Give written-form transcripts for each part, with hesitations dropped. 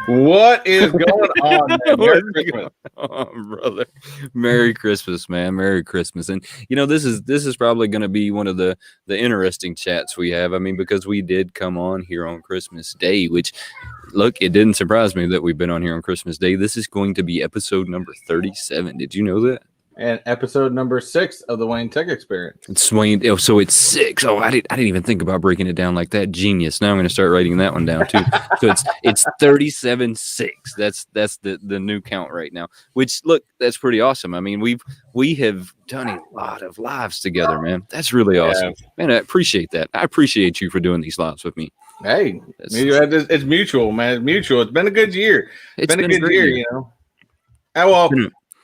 What is going on, man? Merry Christmas. Oh, brother. Merry Christmas, man. Merry Christmas. And this is probably going to be one of the interesting chats we have. I mean, because we did come on here on Christmas Day, which, look, it didn't surprise me that we've been on here on Christmas Day. This is going to be episode number 37. Did you know that? And episode number 6 of the WayneTech Experience. It's Wayne. Oh, so it's 6. Oh, I didn't even think about breaking it down like that. Genius. Now I'm going to start writing that one down too. So it's 37.6. That's the new count right now. Which, look, that's pretty awesome. I mean, we have done a lot of lives together, man. That's really awesome, man. I appreciate that. I appreciate you for doing these lives with me. Hey, it's mutual, man. It's mutual. It's been a good year. It's been a good year.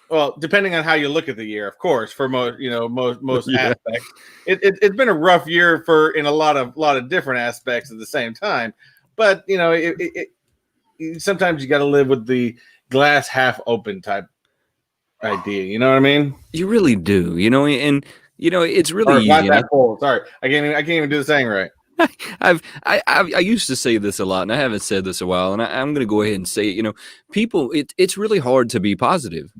Well, depending on how you look at the year, of course, for most aspects, it's been a rough year in a lot of different aspects at the same time. But sometimes you got to live with the glass half open type idea. You know what I mean? You really do. And it's really easy. That full. Sorry, I can't even do the saying right. I used to say this a lot, and I haven't said this a while, and I'm going to go ahead and say it. People, it's really hard to be positive.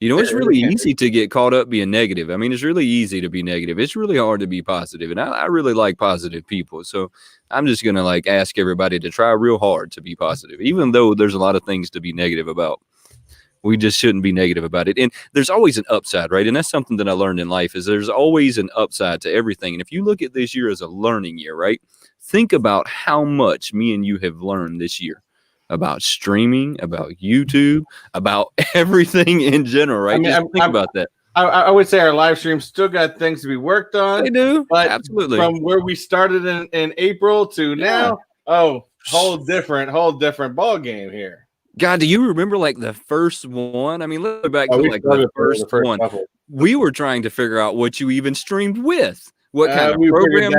It's really easy to get caught up being negative. I mean, it's really easy to be negative. It's really hard to be positive. And I really like positive people. So I'm just going to ask everybody to try real hard to be positive, even though there's a lot of things to be negative about. We just shouldn't be negative about it. And there's always an upside, right? And that's something that I learned in life is there's always an upside to everything. And if you look at this year as a learning year, right? Think about how much me and you have learned this year. About streaming, about YouTube, about everything in general, right? Think about that. I would say our live stream still got things to be worked on. They do, but absolutely. From where we started in April to now, whole different ball game here. God, do you remember the first one? I mean, look back to the first one. Couple. We were trying to figure out what you even streamed with, what kind of program.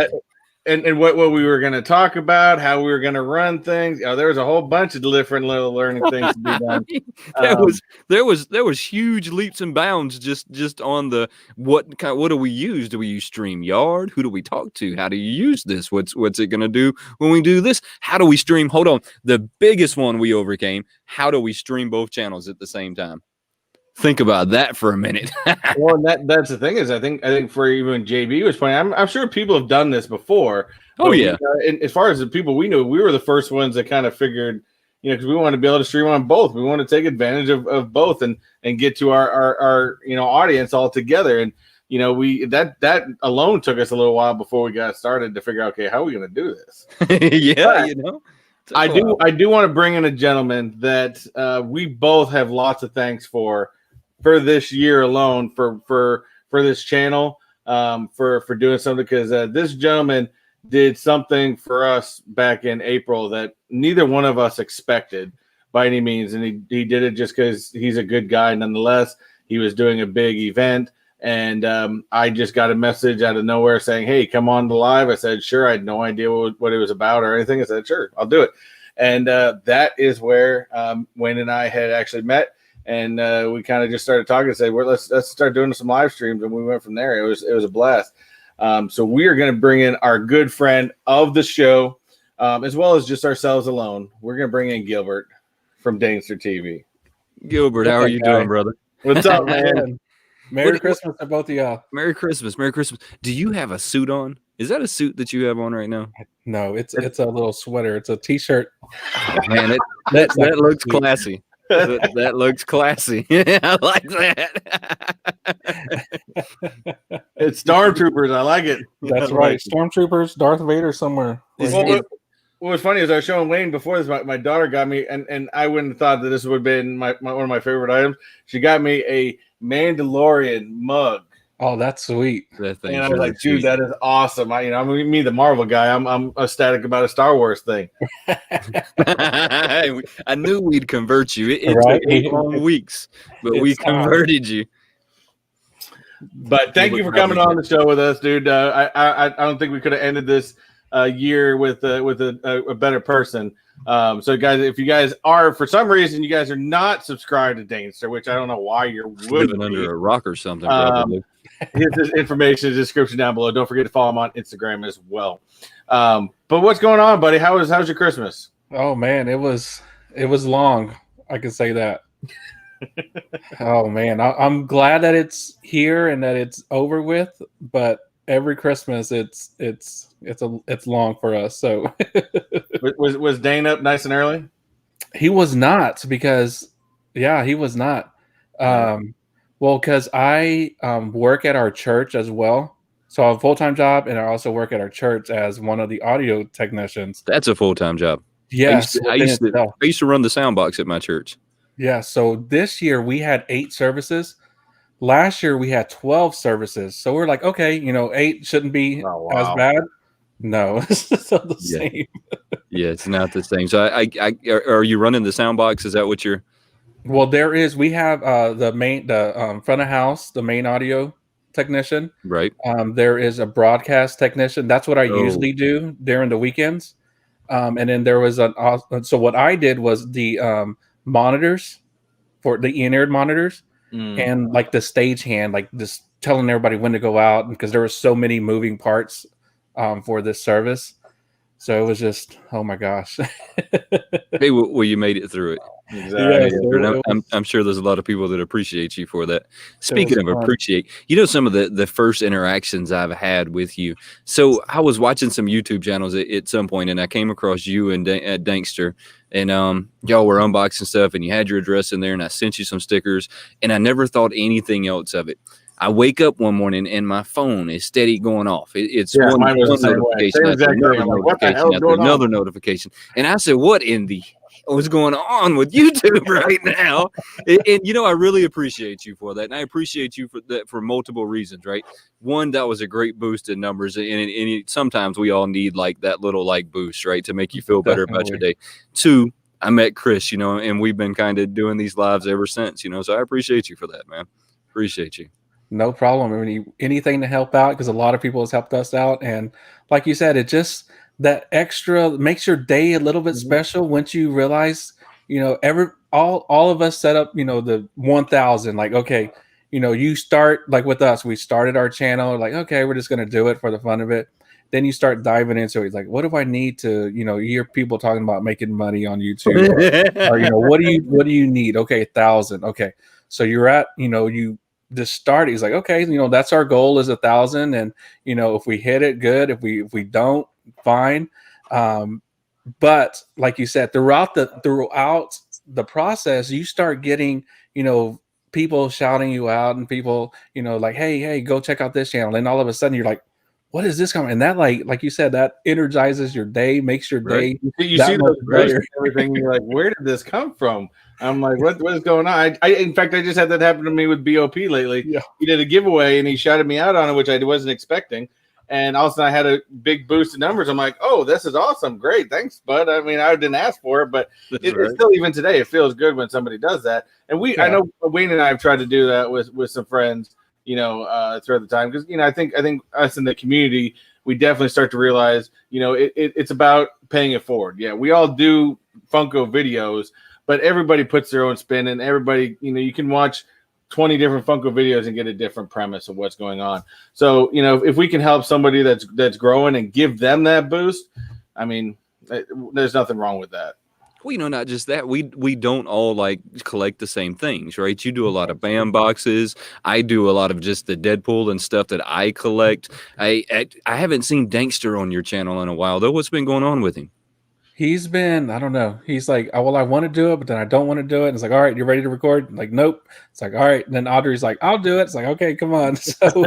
And what we were going to talk about, how we were going to run things. There was a whole bunch of different little learning things to be done. There was huge leaps and bounds just on the what do we use? Do we use StreamYard? Who do we talk to? How do you use this? What's it going to do when we do this? How do we stream? Hold on, the biggest one we overcame. How do we stream both channels at the same time? Think about that for a minute. Well, that's the thing is, I think for even JB was playing, I'm sure people have done this before. Oh yeah. And as far as the people we knew, we were the first ones that kind of figured, because we want to be able to stream on both. We want to take advantage of both and get to our audience all together. And that alone took us a little while before we got started to figure out, okay, how are we going to do this? Yeah, I do want to bring in a gentleman that we both have lots of thanks for this year alone, for this channel, for doing something, because this gentleman did something for us back in April that neither one of us expected by any means, and he did it just because he's a good guy. Nonetheless, he was doing a big event, and I just got a message out of nowhere saying, "Hey, come on the live." I said, "Sure." I had no idea what it was about or anything. I said, "Sure, I'll do it." And that is where Wayne and I had actually met. And we kind of just started talking and said, "Well, let's start doing some live streams." And we went from there. It was a blast. So we are going to bring in our good friend of the show, as well as just ourselves alone. We're going to bring in Gilbert from Danester TV. Gilbert, how are you doing, brother? What's up, man? Merry Christmas to both of y'all. Merry Christmas. Merry Christmas. Do you have a suit on? Is that a suit that you have on right now? No, it's a little sweater. It's a t-shirt. Oh, man, that looks classy. That looks classy. I like that. It's Stormtroopers. I like it. That's right. Stormtroopers, Darth Vader somewhere. What was funny is I was showing Wayne before this. My daughter got me, and I wouldn't have thought that this would have been one of my favorite items. She got me a Mandalorian mug. Oh, that's sweet. And I was like, dude, that is awesome. I mean, me, the Marvel guy, I'm ecstatic about a Star Wars thing. I knew we'd convert you. It took 8 long weeks, but we converted you. But thank you for coming on the show with us, dude. I don't think we could have ended this year with a better person. So guys, if you guys are, for some reason, you guys are not subscribed to Danester, which I don't know why you Living would under a rock or something, probably. His information in the description down below. Don't forget to follow him on Instagram as well. But what's going on, buddy? How's your Christmas? Oh man, it was long. I can say that. Oh man, I'm glad that it's here and that it's over with. But every Christmas, it's long for us. So was Dane up nice and early? he was not, because he was not. Well, because I work at our church as well. So I have a full-time job, and I also work at our church as one of the audio technicians. That's a full-time job. Yes. I used to run the sound box at my church. Yeah. So this year we had 8 services. Last year we had 12 services. So we're like, okay, 8 shouldn't be as bad. No, it's still the same. Yeah, it's not the same. So are you running the sound box? Is that what you're? Well, we have the front of house, the main audio technician. Right. There is a broadcast technician. That's what I usually do during the weekends. And then there was so what I did was the monitors, for the in-ear monitors, and like the stage hand, like just telling everybody when to go out, because there were so many moving parts for this service. So it was just, oh my gosh. Hey, well, you made it through it. Exactly. Yeah, I'm sure there's a lot of people that appreciate you for that. Speaking of appreciate, some of the first interactions I've had with you. So I was watching some YouTube channels at some point, and I came across you and at Dankster, and y'all were unboxing stuff, and you had your address in there, and I sent you some stickers, and I never thought anything else of it. I wake up one morning and my phone is steady going off. It's one notification after another notification. And I said, what in the hell is going on with YouTube right now? And I really appreciate you for that. And I appreciate you for that for multiple reasons, right? One, that was a great boost in numbers. And sometimes we all need like that little boost, right? To make you feel better about your day. 2, I met Chris, and we've been kind of doing these lives ever since, so I appreciate you for that, man. Appreciate you. No problem. I mean, anything to help out, because a lot of people has helped us out. And like you said, it just, that extra makes your day a little bit special once you realize, all of us set up, the 1,000, like, okay, you start, like with us, we started our channel, like, okay, we're just going to do it for the fun of it. Then you start diving into it. Like, what do I need to, you hear people talking about making money on YouTube, or what do you need? Okay, 1,000. Okay. So you're at, you just start. He's like, okay, that's our goal is 1,000. And, if we hit it, good. If we don't, fine. But like you said, throughout the process, you start getting, people shouting you out, and people, like, hey, go check out this channel. And all of a sudden you're like, what is this coming? And that, like you said, that energizes your day, makes your day. You see those posts and everything. You're like, where did this come from? I'm like, what is going on? In fact, I just had that happen to me with BOP lately. Yeah. He did a giveaway and he shouted me out on it, which I wasn't expecting. And all of a sudden I had a big boost in numbers. I'm like, oh, this is awesome. Great. Thanks, bud. I mean, I didn't ask for it, but it's still, even today, it feels good when somebody does that. And I know Wayne and I have tried to do that with some friends, throughout the time. Because, I think us in the community, we definitely start to realize, it's about paying it forward. Yeah, we all do Funko videos, but everybody puts their own spin, and everybody, you can watch 20 different Funko videos and get a different premise of what's going on. So, if we can help somebody that's growing and give them that boost, I mean, there's nothing wrong with that. Well, not just that. We don't all collect the same things, right? You do a lot of BAM boxes. I do a lot of just the Deadpool and stuff that I collect. I haven't seen Dankster on your channel in a while, though. What's been going on with him? He's been, I don't know. He's like, oh, well, I want to do it, but then I don't want to do it. And it's like, all right, you ready to record? I'm like, nope. It's like, all right. And then Audrey's like, I'll do it. It's like, okay, come on. So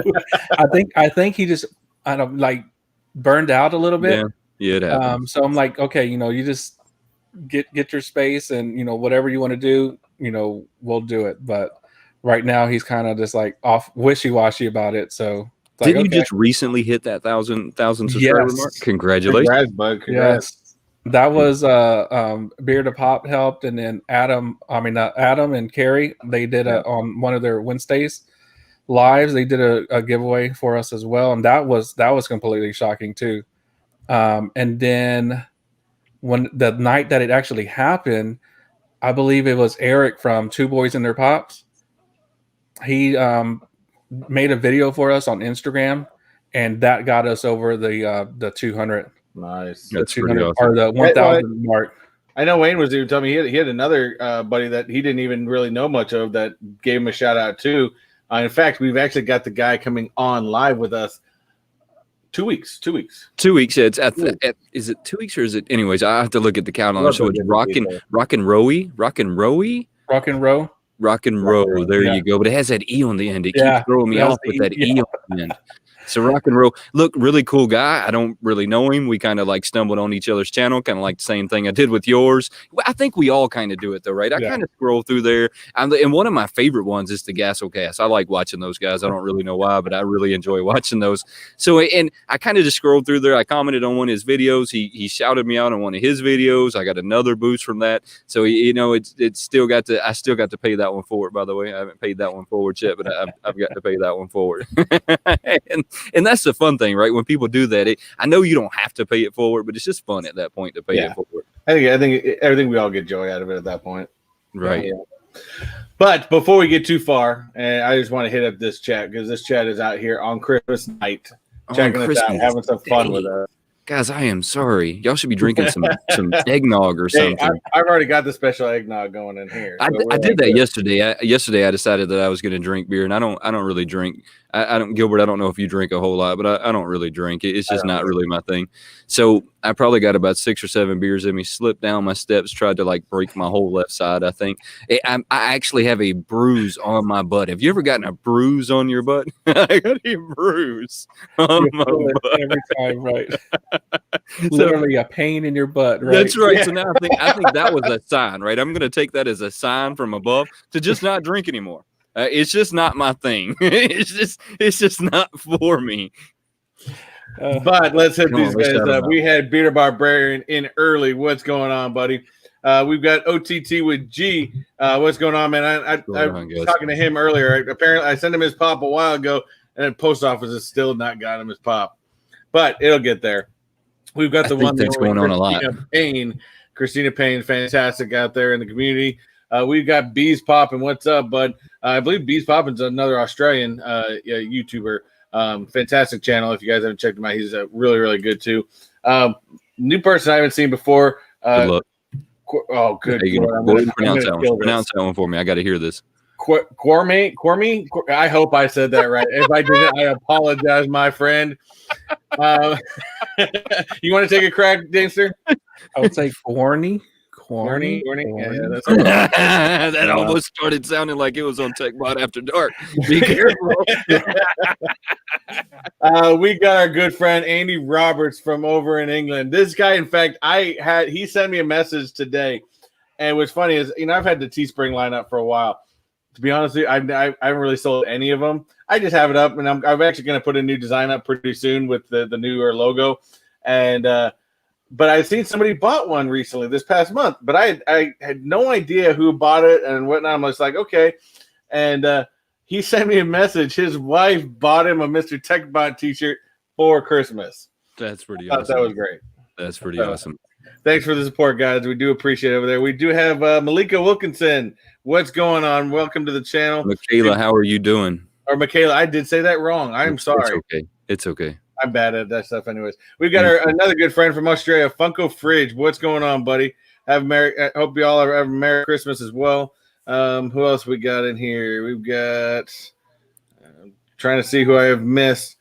I think he just, I don't burned out a little bit. Yeah, it happens. So I'm like, okay, you just get your space, and whatever you want to do, we'll do it. But right now he's kind of just like off wishy-washy about it. So did you just recently hit that 1,000 subscriber mark? Congratulations. Congrats, bud. Congrats. Yes. That was Beard of Pop helped, and then Adam and Carrie, they did on one of their Wednesdays lives, they did a giveaway for us as well, and that was completely shocking too. And then when the night that it actually happened, I believe it was Eric from Two Boys and Their Pops. He made a video for us on Instagram, and that got us over the 200. Nice. The That's 200 pretty awesome. or the 1,000 mark. I know Wayne was even telling me he had another buddy that he didn't even really know much of that gave him a shout out too. In fact, we've actually got the guy coming on live with us. 2 weeks. 2 weeks. 2 weeks. Yeah, it's is it 2 weeks or is it? Anyways, I have to look at the calendar. So it's rock and row. There you go. But it has that E on the end. It keeps throwing me off with that E on the end. So rock and roll. Look, really cool guy. I don't really know him. We kind of like stumbled on each other's channel, kind of like the same thing I did with yours. I think we all kind of do it though, right? I kind of scroll through there. And one of my favorite ones is the Gassocast. I like watching those guys. I don't really know why, but I really enjoy watching those. So, and I kind of just scrolled through there. I commented on one of his videos. He shouted me out on one of his videos. I got another boost from that. So, you know, it's still got to, I still got to pay that one forward, by the way. I haven't paid that one forward yet, but I've got to pay that one forward. And that's the fun thing, right? When people do that, I know you don't have to pay it forward, but it's just fun at that point to pay it forward. I think everything we all get joy out of it at that point. Right. But before we get too far, and I just want to hit up this chat because this chat is out here on Christmas night, checking us out, having some fun with us. Guys, I am sorry. Y'all should be drinking some eggnog or something. Hey, I've already got the special eggnog going in here. So I did that yesterday. Yesterday, I decided that I was going to drink beer, and I don't really drink. I don't, Gilbert. I don't know if you drink a whole lot, but I don't really drink. It's just not really my thing. So I probably got about 6 or 7 beers in me. Slipped down my steps, tried to like break my whole left side. I think I actually have a bruise on my butt. Have you ever gotten a bruise on your butt? I got a bruise on my butt every time, right? Literally a pain in your butt, right? That's right. So now I think that was a sign, right? I'm going to take that as a sign from above to just not drink anymore. It's just not my thing. It's just not for me. But let's hit these guys up. We had Bearded Barbarian in early. What's going on, buddy? We've got OTT with G. What's going on, man? I was talking to him earlier. Apparently, I sent him his pop a while ago, and the post office has still not got him his pop. But it'll get there. We've got the one that's going on a lot. Christina Payne, fantastic out there in the community. We've got Bees Poppin'. What's up, bud? I believe Bees Poppin's another Australian YouTuber. Fantastic channel. If you guys haven't checked him out, he's really, really good too. New person I haven't seen before. Good luck. Oh, good. Pronounce that one for me. I got to hear this. Quarmy. I hope I said that right. If I didn't, I apologize, my friend. You want to take a crack, Danester? I would say corny. Yeah, that's that almost started sounding like it was on Techbot After Dark. Be careful. We got our good friend Andy Roberts from over in England. This guy, in fact, he sent me a message today, and what's funny is, you know, I've had the Teespring lineup for a while. To be honest with you, I haven't really sold any of them. I just have it up, and I'm actually going to put a new design up pretty soon with the newer logo, and but I've seen somebody bought one recently this past month, but I had no idea who bought it and whatnot. I'm just like, okay. And he sent me a message. His wife bought him a Mr. Techbot t-shirt for Christmas. That's pretty awesome. That was great. That's pretty awesome. Thanks for the support, guys. We do appreciate it over there. We do have Malika Wilkinson. What's going on? Welcome to the channel. Michaela, how are you doing? Or Michaela, I did say that wrong. I'm sorry. It's okay. I'm bad at that stuff anyways. We've got another good friend from Australia, Funko Fridge. What's going on, buddy? I hope you all have a Merry Christmas as well. Who else we got in here? We've got trying to see who I have missed.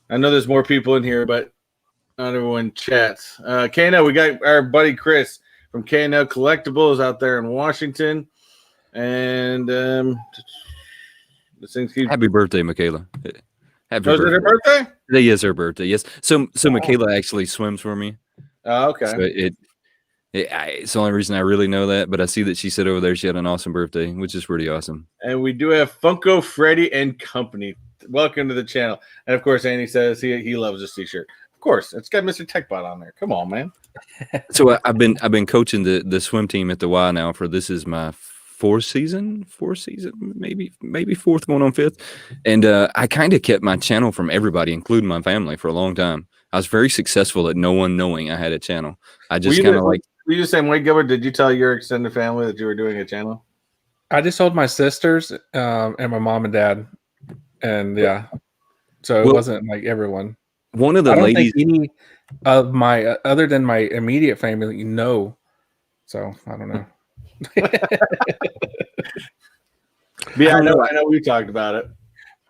I know there's more people in here, but not everyone chats. KNL, we got our buddy Chris from KNL Collectibles out there in Washington. And happy birthday, Michaela. Happy birthday. Is it her birthday? Today is her birthday, yes. So Michaela actually swims for me. Oh, okay. So it's the only reason I really know that, but I see that she said over there she had an awesome birthday, which is pretty awesome. And we do have Funko Freddy and Company. Welcome to the channel. And of course, Andy says he loves this t-shirt. Of course, it's got Mr. Techbot on there. Come on, man. So I've been coaching the swim team at the Y now for this is my fourth season, maybe fourth going on fifth. And I kind of kept my channel from everybody, including my family, for a long time. I was very successful at no one knowing I had a channel. I just kind of like. Were you the same way, Gilbert? Did you tell your extended family that you were doing a channel? I just told my sisters and my mom and dad, and yeah, so it wasn't like everyone. One of the ladies, any of my other than my immediate family, so I don't know. Yeah, I know we talked about it.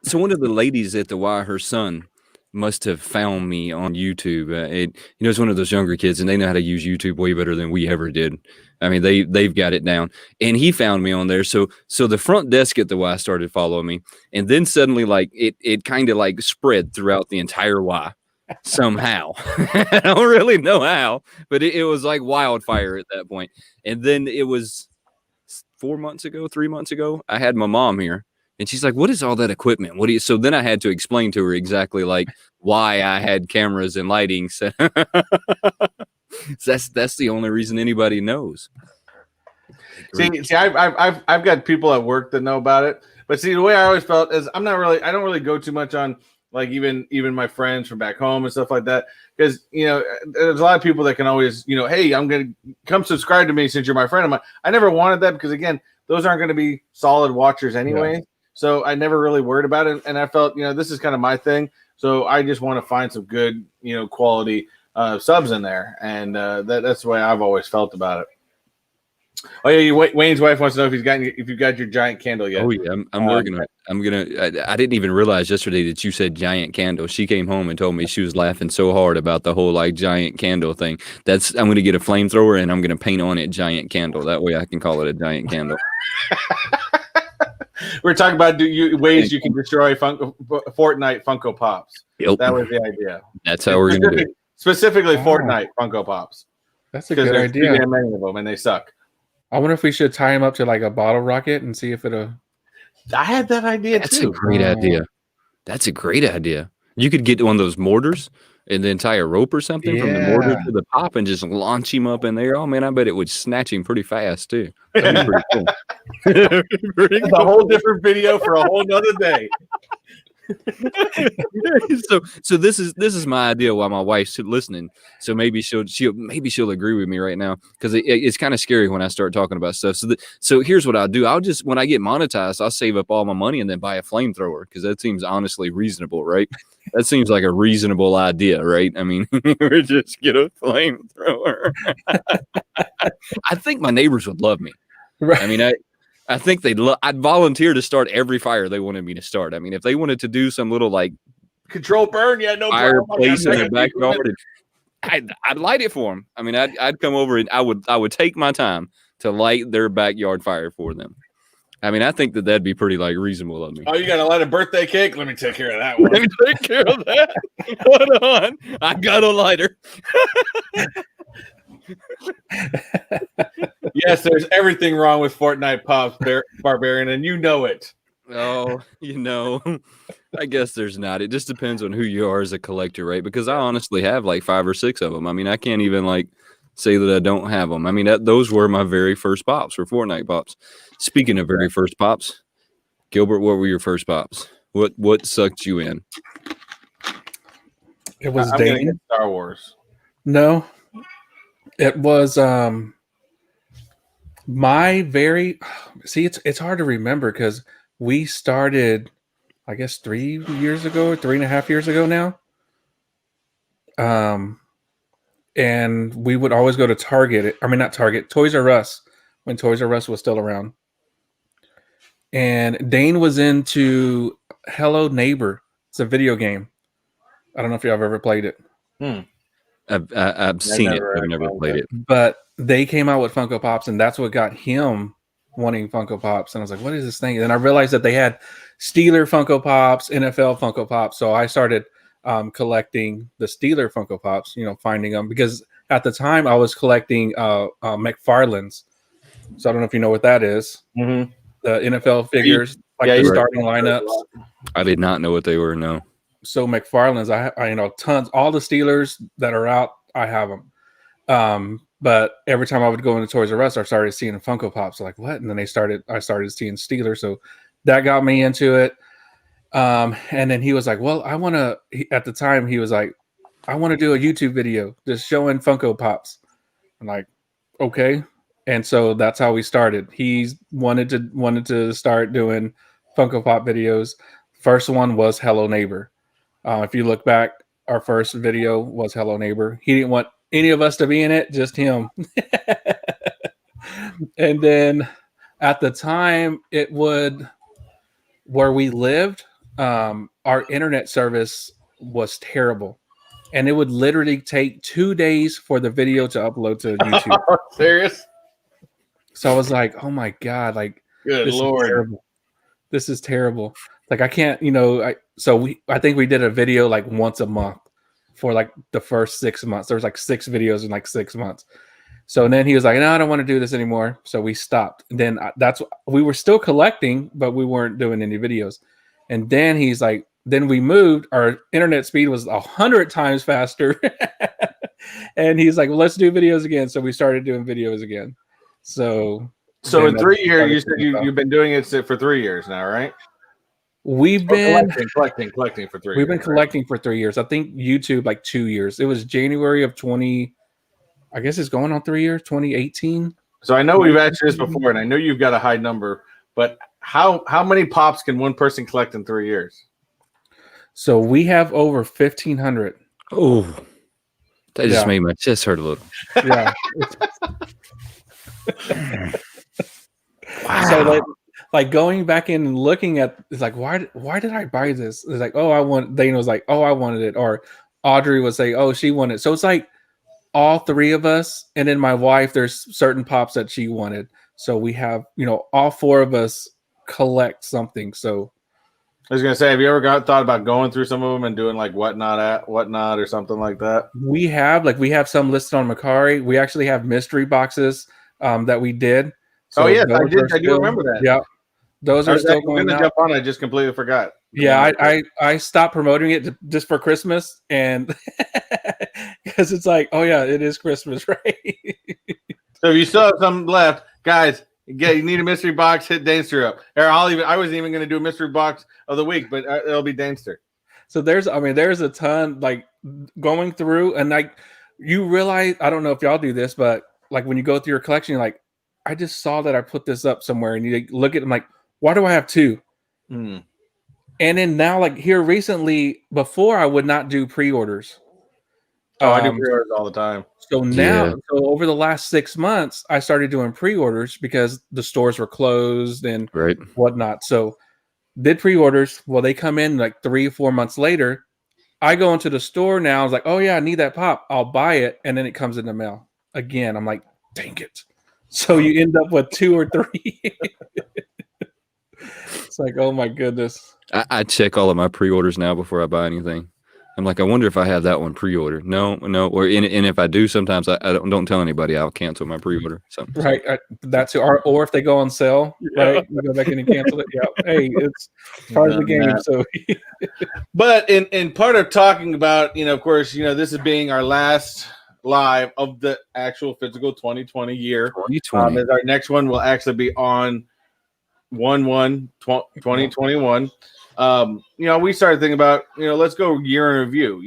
So one of the ladies at the Y, her son must have found me on YouTube. It's one of those younger kids, and they know how to use YouTube way better than we ever did. I mean, they've got it down, and he found me on there. So the front desk at the Y started following me, and then suddenly, like it kind of like spread throughout the entire Y somehow. I don't really know how, but it was like wildfire at that point. And then it was 3 months ago, I had my mom here. And she's like, what is all that equipment? So then I had to explain to her exactly like why I had cameras and lighting. So that's the only reason anybody knows. See, I've got people at work that know about it. But see, the way I always felt is I don't really go too much on like even my friends from back home and stuff like that. Because, there's a lot of people that can always, hey, I'm going to come subscribe to me since you're my friend. I never wanted that because, again, those aren't going to be solid watchers anyway. Yeah. So I never really worried about it. And I felt, this is kind of my thing. So I just want to find some good, quality subs in there. And that's the way I've always felt about it. Oh yeah, Wayne's wife wants to know if you've got your giant candle yet. Oh yeah, I'm working on it. I didn't even realize yesterday that you said giant candle. She came home and told me she was laughing so hard about the whole like giant candle thing. I'm going to get a flamethrower and I'm going to paint on it giant candle. That way I can call it a giant candle. We're talking about ways you can destroy Fortnite Funko Pops. Yep. That was the idea. That's how we're going to do it. Specifically Fortnite Funko Pops. That's a good idea. There's many of them and they suck. I wonder if we should tie him up to like a bottle rocket and see if it'll. I had that idea too. That's a great idea. That's a great idea. You could get one of those mortars and then tie a rope or something from the mortar to the pop and just launch him up in there. Oh man, I bet it would snatch him pretty fast too. That'd be pretty cool. That's a whole different video for a whole nother day. So this is my idea while my wife's listening. So maybe she'll agree with me right now because it's kind of scary when I start talking about stuff. So here's what I'll do. I'll just when I get monetized, I'll save up all my money and then buy a flamethrower because that seems honestly reasonable, right? That seems like a reasonable idea, right? I mean, we just get a flamethrower. I think my neighbors would love me. Right. I mean, I think I'd volunteer to start every fire they wanted me to start. I mean, if they wanted to do some little like control burn, no fireplace in their backyard, I'd light it for them. I mean, I'd come over and I would take my time to light their backyard fire for them. I mean, I think that'd be pretty like reasonable of me. Oh, you got to light a birthday cake? Let me take care of that one. Let me take care of that. Hold on, I got a lighter. Yes, there's everything wrong with Fortnite Pops, Barbarian, and you know it. Oh, I guess there's not. It just depends on who you are as a collector, right? Because I honestly have like 5 or 6 of them. I mean, I can't even like say that I don't have them. I mean, those were my very first pops, were Fortnite Pops. Speaking of very first pops, Gilbert, what were your first pops? What sucked you in? It was Dane. Star Wars. No. It was my very it's hard to remember because we started I guess 3.5 years ago now. And we would always go to Toys R Us when Toys R Us was still around. And Dane was into Hello Neighbor. It's a video game. I don't know if y'all have ever played it. I've seen it. I've never played it. But they came out with Funko Pops, and that's what got him wanting Funko Pops. And I was like, what is this thing? And then I realized that they had Steeler Funko Pops, NFL Funko Pops. So I started collecting the Steeler Funko Pops, finding them. Because at the time, I was collecting McFarlane's. So I don't know if you know what that is. Mm-hmm. The NFL figures, the starting lineups. I did not know what they were, no. So McFarlane's, I tons, all the Steelers that are out, I have them. But every time I would go into Toys R Us, I started seeing Funko Pops. Like what? And then I started seeing Steelers. So that got me into it. And then he was like, "Well, I want to." At the time, he was like, I want to do a YouTube video just showing Funko Pops. I'm like, okay. And so that's how we started. He wanted to start doing Funko Pop videos. First one was Hello Neighbor. If you look back, our first video was Hello Neighbor. He didn't want any of us to be in it, just him. And then at the time, where we lived, our internet service was terrible. And it would literally take 2 days for the video to upload to YouTube. Serious? So I was like, oh my God, like, good Lord. This is terrible. Like, I can't, I think we did a video like once a month for like the first 6 months. There was like 6 videos in like 6 months. So then he was like, no, I don't want to do this anymore. So we stopped. And then we were still collecting, but we weren't doing any videos. And then he's like, then we moved. Our internet speed was 100 times faster. And he's like, well, let's do videos again. So we started doing videos again. So in 3 years, you said you've been doing it for 3 years now, right? We've been collecting for 3 years. We've been collecting for 3 years. I think YouTube like 2 years. It was January of 20. I guess it's going on 3 years, 2018. So I know we've asked this before, and I know you've got a high number, but how many pops can one person collect in 3 years? So we have over 1,500. Oh, that just made my chest hurt a little. Yeah. Wow. So like going back in and looking at, it's like, why did I buy this? It's like, Dana was like, oh, I wanted it. Or Audrey would say, oh, she wanted it. So it's like all 3 of us. And then my wife, there's certain pops that she wanted. So we have, all 4 of us collect something. So I was gonna say, have you ever thought about going through some of them and doing like whatnot or something like that? We have some listed on Macari. We actually have mystery boxes that we did. So yes, I did. I do remember that. Yeah, those are still going to jump on. I just completely forgot. Yeah, I stopped promoting it just for Christmas, and because it's like, oh yeah, it is Christmas, right? So if you still have some left, guys, you need a mystery box. Hit Danester up. Or I wasn't even going to do a mystery box of the week, but it'll be Danester. So there's a ton like going through, and like you realize, I don't know if y'all do this, but like when you go through your collection, you're like, I just saw that I put this up somewhere, and you look at them like, why do I have 2? Mm. And then now, like here recently, before I would not do pre-orders. I do pre-orders all the time. So now, so over the last 6 months, I started doing pre-orders because the stores were closed and whatnot. So did pre-orders. Well, they come in like 3 or 4 months later. I go into the store now. I was like, oh yeah, I need that pop. I'll buy it. And then it comes in the mail again. I'm like, dang it. So you end up with 2 or 3. It's like, oh my goodness. I check all of my pre-orders now before I buy anything. I'm like, I wonder if I have that one pre-ordered. No. Or and if I do, sometimes I don't tell anybody. I'll cancel my pre-order. So right, that's or if they go on sale, right? You go back in and cancel it. Yeah, hey, it's part of the game. So, but in part of talking about, of course, this is being our last live of the actual physical 2020 year. 2020. As our next one will actually be on 1/1/2021. We started thinking about, let's go year in review.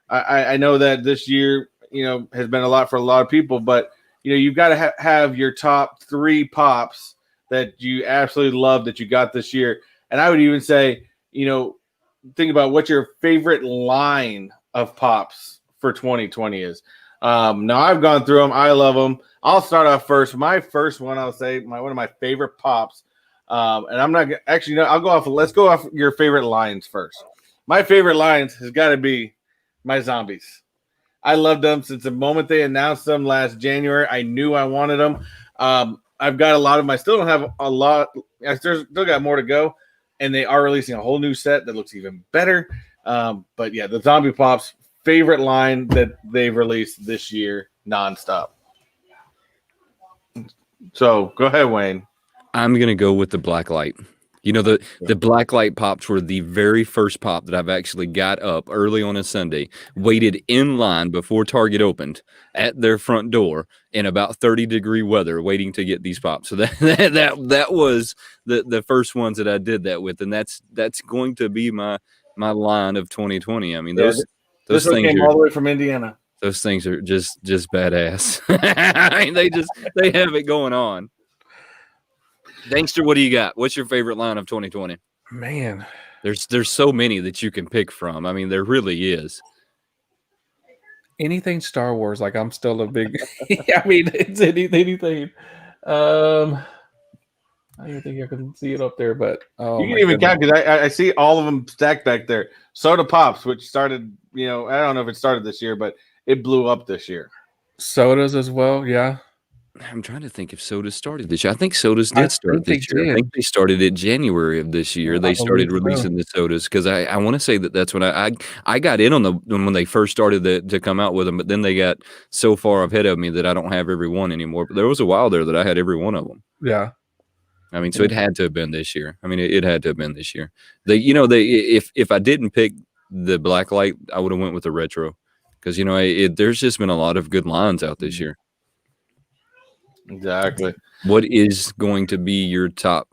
I know that this year, has been a lot for a lot of people, but, you've got to have your top 3 pops that you absolutely love that you got this year. And I would even say, think about what your favorite line of pops for 2020 is. Now I've gone through them. I love them. I'll start off first. My first one, I'll say one of my favorite pops. And I'm not actually, I'll go off. Let's go off your favorite lines first. My favorite lines has got to be my zombies. I loved them since the moment they announced them last January. I knew I wanted them. I've got a lot of them. I still don't have a lot. I still got more to go, and they are releasing a whole new set that looks even better. But yeah, the zombie pops, favorite line that they've released this year, nonstop. So go ahead, Wayne. I'm going to go with the black light. The black light pops were the very first pop that I've actually got up early on a Sunday, waited in line before Target opened at their front door in about 30-degree weather, waiting to get these pops. So that was the first ones that I did that with, and that's going to be my line of 2020. I mean, This one came all the way from Indiana. Those things are just badass. I mean, they have it going on. Dangster, what do you got? What's your favorite line of 2020? Man, there's so many that you can pick from. I mean, there really is. Anything Star Wars, like I'm still a big. I mean, it's anything. I don't think I can see it up there, but you can even count because I see all of them stacked back there. Soda Pops, which started, I don't know if it started this year, but it blew up this year. Sodas as well, yeah. I'm trying to think if sodas started this year. I think sodas did start this year. I think they started in January of this year. They started releasing the sodas because I want to say that's when I got in on when they first started to come out with them, but then they got so far ahead of me that I don't have every one anymore. But there was a while there that I had every one of them. Yeah. I mean, so it had to have been this year. I mean, it had to have been this year. If I didn't pick the black light, I would have went with the retro because there's just been a lot of good lines out this year. Exactly. What is going to be your top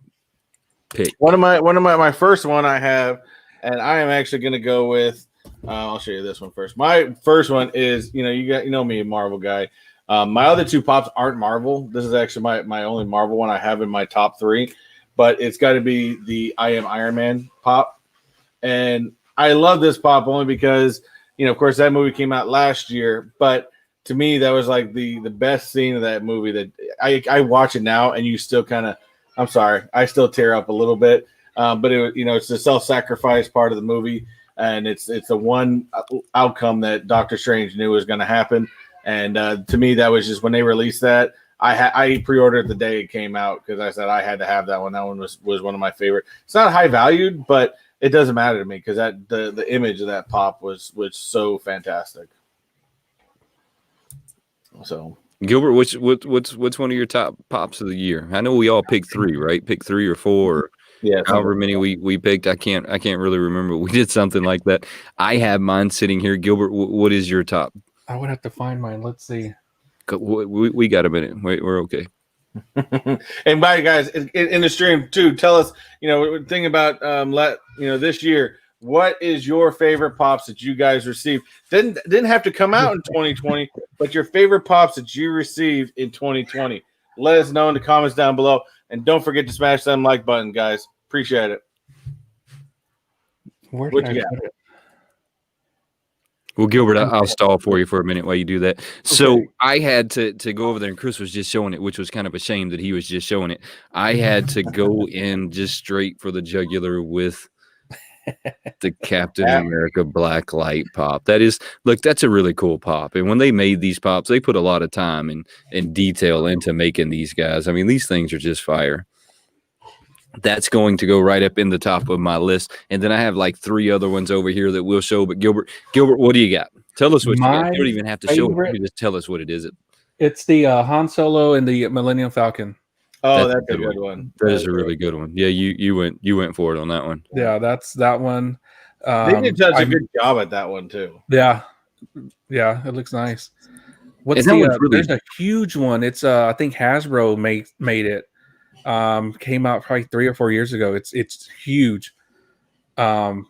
pick? One of my first one I have, and I am actually going to go with. I'll show you this one first. My first one is you know me, a Marvel guy. My other two pops aren't Marvel. This is actually my only Marvel one I have in my top 3, but it's got to be the I Am Iron Man pop, and I love this pop only because of course that movie came out last year, but to me, that was like the best scene of that movie that I watch it now and you still kind of, I'm sorry, I still tear up a little bit. But it it's the self-sacrifice part of the movie. And it's the one outcome that Doctor Strange knew was going to happen. And to me, that was just when they released that, I pre-ordered the day it came out because I said I had to have that one. That one was one of my favorite. It's not high valued, but it doesn't matter to me because that the image of that pop was so fantastic. So Gilbert, what's one of your top pops of the year? I know we all picked 3, right? Pick 3 or 4, or however many we picked. I can't really remember. We did something like that. I have mine sitting here. Gilbert, what is your top? I would have to find mine. Let's see. We got a minute. Wait, we're okay. And bye, guys, in the stream too. Tell us, thing about this year. What is your favorite pops that you guys received? Didn't have to come out in 2020, but your favorite pops that you received in 2020. Let us know in the comments down below, and don't forget to smash that like button, guys. Appreciate it. What you got? Well, Gilbert, I'll stall for you for a minute while you do that. Okay. So I had to go over there, and Chris was just showing it, which was kind of a shame that he was just showing it. I had to go in just straight for the jugular with the Captain America Black Light pop. That's a really cool pop. And when they made these pops, they put a lot of time and detail into making these guys. I mean, these things are just fire. That's going to go right up in the top of my list. And then I have like 3 other ones over here that we'll show. But Gilbert, what do you got? Tell us what you got. You don't even have to show it. You just tell us what it is. It's the Han Solo and the Millennium Falcon. Oh, that's a good one. That is a really good one. Yeah, you went for it on that one. Yeah, that's that one. They did such a good job at that one too. Yeah, it looks nice. What's there's a huge one. It's I think Hasbro made it. Came out probably 3 or 4 years ago. It's huge. Well,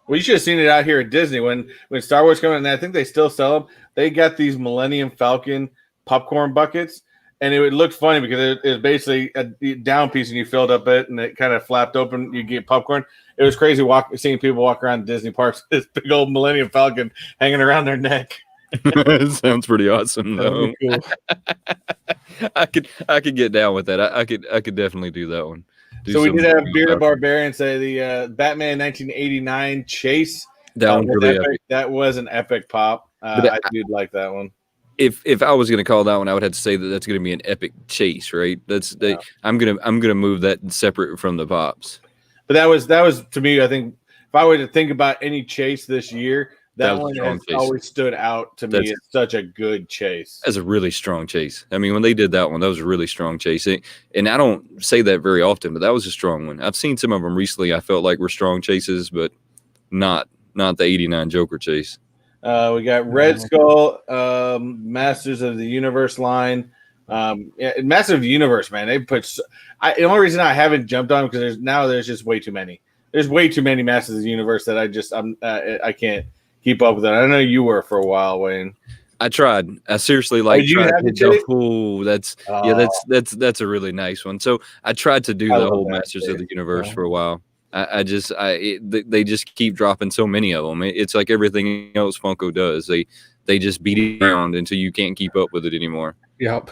you should have seen it out here at Disney when Star Wars came out, and I think they still sell them. They got these Millennium Falcon popcorn buckets. And it would look funny because it was basically a down piece, and you filled up it, and it kind of flapped open. You get popcorn. It was crazy seeing people walk around Disney parks with this big old Millennium Falcon hanging around their neck. Sounds pretty awesome, though. Cool. I could get down with that. I could definitely do that one. So we did have Bearded Barbarian say the Batman 1989 Chase. That was really epic. That was an epic pop. I did like that one. If I was going to call that one, I would have to say that's going to be an epic chase, right? I'm gonna move that separate from the pops. But that was to me. I think if I were to think about any chase this year, that one has always stood out to me. It's such a good chase. That's a really strong chase. I mean, when they did that one, that was a really strong chase. And I don't say that very often, but that was a strong one. I've seen some of them recently. I felt like were strong chases, but not the '89 Joker chase. We got Red Skull, Masters of the Universe line. Masters of the Universe, man. They put. The only reason I haven't jumped on because there's just way too many. There's way too many Masters of the Universe that I can't keep up with it. I know you were for a while, Wayne. I tried. I seriously tried to hit the full. That's a really nice one. So I tried to do the whole Masters of the Universe for a while. They just keep dropping so many of them. It's like everything else Funko does. They just beat it around until you can't keep up with it anymore. Yep.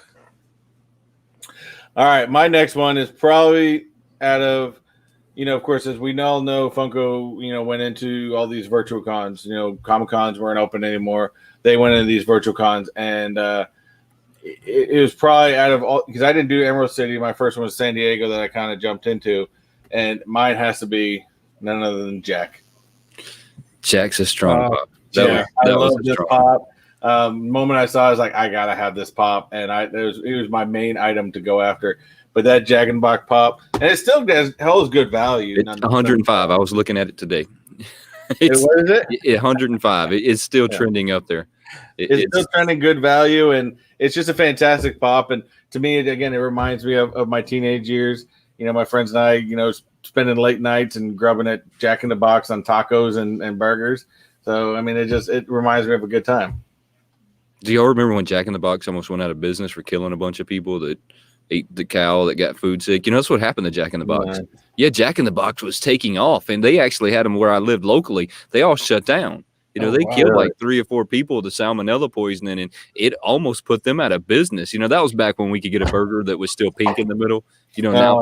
All right, my next one is probably out of, of course, as we all know, Funko, went into all these virtual cons. Comic Cons weren't open anymore. They went into these virtual cons, and it was probably out of all, because I didn't do Emerald City. My first one was San Diego that I kind of jumped into, and mine has to be none other than Jack. Jack's a strong pop. I love this pop. Moment I saw, I was like, I gotta have this pop, and it was my main item to go after. But that Jack in the Box pop, and it still holds good value. It's 105. I was looking at it today. What is it? 105. It's still trending up there. It's still trending good value, and it's just a fantastic pop. And to me, again, it reminds me of my teenage years. My friends and I, spending late nights and grubbing at Jack in the Box on tacos and burgers. So, I mean, it reminds me of a good time. Do y'all remember when Jack in the Box almost went out of business for killing a bunch of people that ate the cow that got food sick? That's what happened to Jack in the Box. Yeah, Jack in the Box was taking off, and they actually had them where I lived locally. They all shut down. They killed like 3 or 4 people to salmonella poisoning, and it almost put them out of business. That was back when we could get a burger that was still pink in the middle. Now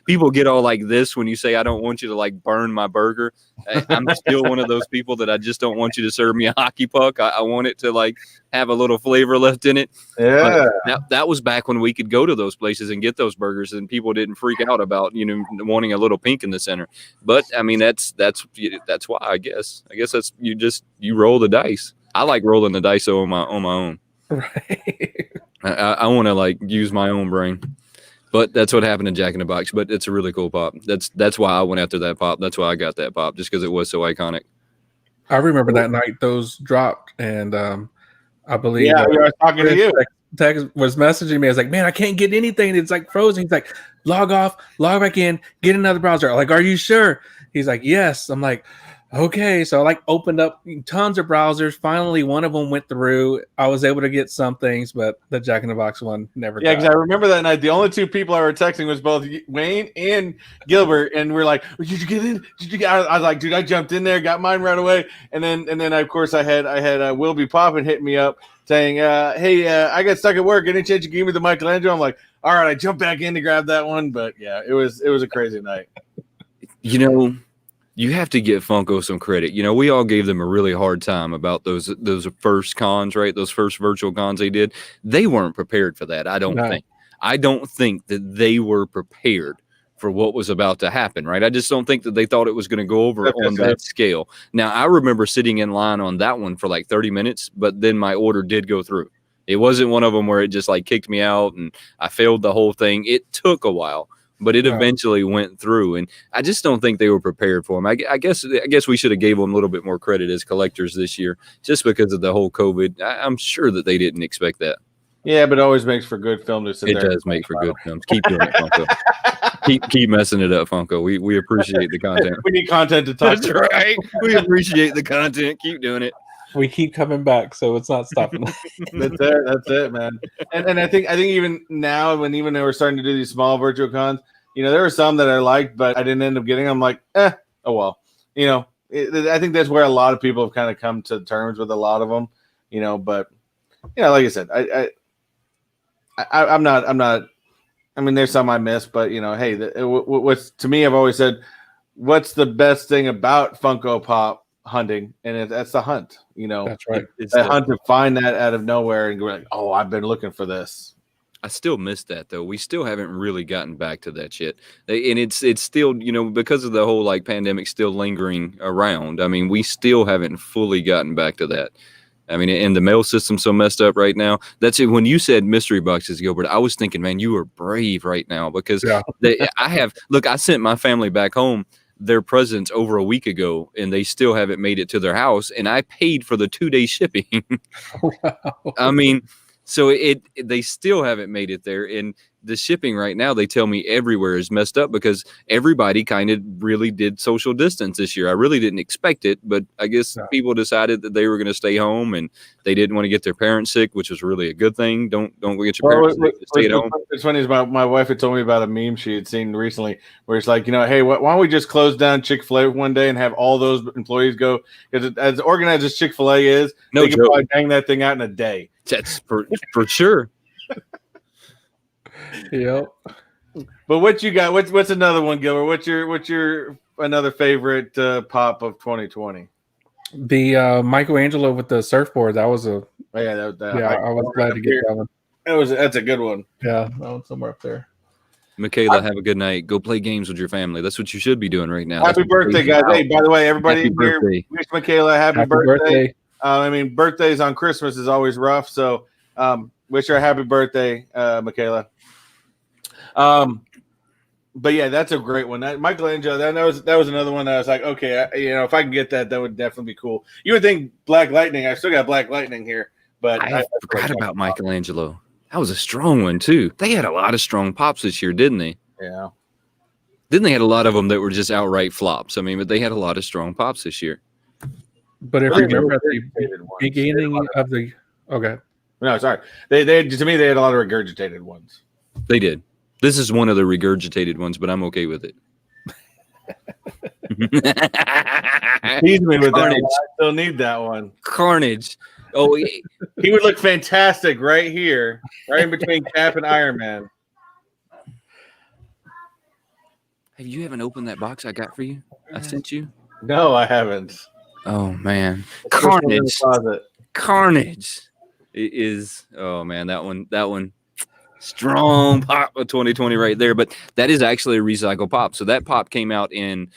people get all like this when you say, I don't want you to like burn my burger. I'm still one of those people that I just don't want you to serve me a hockey puck. I want it to like have a little flavor left in it. Yeah. That was back when we could go to those places and get those burgers and people didn't freak out about, wanting a little pink in the center. But I mean, that's why I guess that's you roll the dice. I like rolling the dice on my own. Right. I want to like use my own brain. But that's what happened in Jack in the Box. But it's a really cool pop. That's why I went after that pop. That's why I got that pop, just because it was so iconic. I remember that night those dropped, and I believe I was talking to you. Tex was messaging me. I was like, man, I can't get anything. It's like frozen. He's like, log off, log back in, get another browser. I'm like, are you sure? He's like, yes. I'm like, okay. So I opened up tons of browsers. Finally, one of them went through. I was able to get some things, but the Jack in the Box one never. Yeah, because I remember that night. The only 2 people I were texting was both Wayne and Gilbert, and we're like, "Did you get in? Did you get?" I was like, "Dude, I jumped in there, got mine right away." And then of course I had Will Be Poppin' hit me up saying, "Hey, I got stuck at work. Any chance you give me the Michelangelo?" I'm like, "All right." I jumped back in to grab that one, but yeah, it was a crazy night. You have to give Funko some credit. We all gave them a really hard time about those first cons, right? Those first virtual cons they did. They weren't prepared for that, I don't think. I don't think that they were prepared for what was about to happen, right? I just don't think that they thought it was going to go over on that scale. Now, I remember sitting in line on that one for like 30 minutes, but then my order did go through. It wasn't one of them where it just like kicked me out and I failed the whole thing. It took a while. But it eventually went through, and I just don't think they were prepared for them. I guess we should have gave them a little bit more credit as collectors this year, just because of the whole COVID. I'm sure that they didn't expect that. Yeah, but it always makes for good film to sit there. It does make for good films. Keep doing it, Funko. keep messing it up, Funko. We appreciate the content. We need content to talk. That's right. We appreciate the content. Keep doing it. We keep coming back, so it's not stopping. That's it, man. And I think even now, when they were starting to do these small virtual cons, there were some that I liked, but I didn't end up getting. I'm like, oh well. I think that's where a lot of people have kind of come to terms with a lot of them. But like I said, I'm not. I mean, there's some I miss, but hey, what's to me, I've always said, what's the best thing about Funko Pop hunting, and that's the hunt. That's right. It's the hunt to find that out of nowhere and go like, oh, I've been looking for this. I still miss that though. We still haven't really gotten back to that shit, and it's still because of the whole like pandemic still lingering around. I mean, we still haven't fully gotten back to that. I mean, and the mail system's so messed up right now. That's it. When you said mystery boxes, Gilbert, I was thinking, man, you are brave right now because I sent my family back home their presents over a week ago and they still haven't made it to their house, and I paid for the 2-day shipping. Wow. I mean, so they still haven't made it there, and the shipping right now, they tell me everywhere is messed up because everybody kind of really did social distance this year. I really didn't expect it, but I guess people decided that they were going to stay home and they didn't want to get their parents sick, which was really a good thing. Don't go get your parents sick. Stay at home. It's funny is my wife had told me about a meme she had seen recently where it's like, hey, why don't we just close down Chick-fil-A one day and have all those employees go? Because as organized as Chick-fil-A is, they can probably bang that thing out in a day. That's for sure. Yep. But what you got? What's another one, Gilbert? What's your another favorite pop of 2020? The Michelangelo with the surfboard. That was a I was glad to get that one. That's a good one. Yeah, that one's somewhere up there. Michaela, have a good night. Go play games with your family. That's what you should be doing right now. Happy birthday, guys! Hey, by the way, everybody here, wish Michaela happy birthday. Birthdays on Christmas is always rough, so wish her a happy birthday, Michaela. But yeah, that's a great one. Michelangelo, that was another one that I was like, okay, if I can get that would definitely be cool. You would think Black Lightning. I still got Black Lightning here, but I forgot about Michelangelo. That was a strong one too. They had a lot of strong pops this year, didn't they? Yeah. Then they had a lot of them that were just outright flops. I mean, but they had a lot of strong pops this year. But if you remember at the beginning of the no, sorry, they to me they had a lot of regurgitated ones. They did. This is one of the regurgitated ones, but I'm okay with it. Tease me with that one. I still need that one. Carnage. Oh, he would look fantastic right here, right in between Cap and Iron Man. Have you haven't opened that box I got for you? I sent you? No, I haven't. Oh man, Carnage. It is. Oh man, that one. Strong pop of 2020 right there. But that is actually a recycle pop. So that pop came out in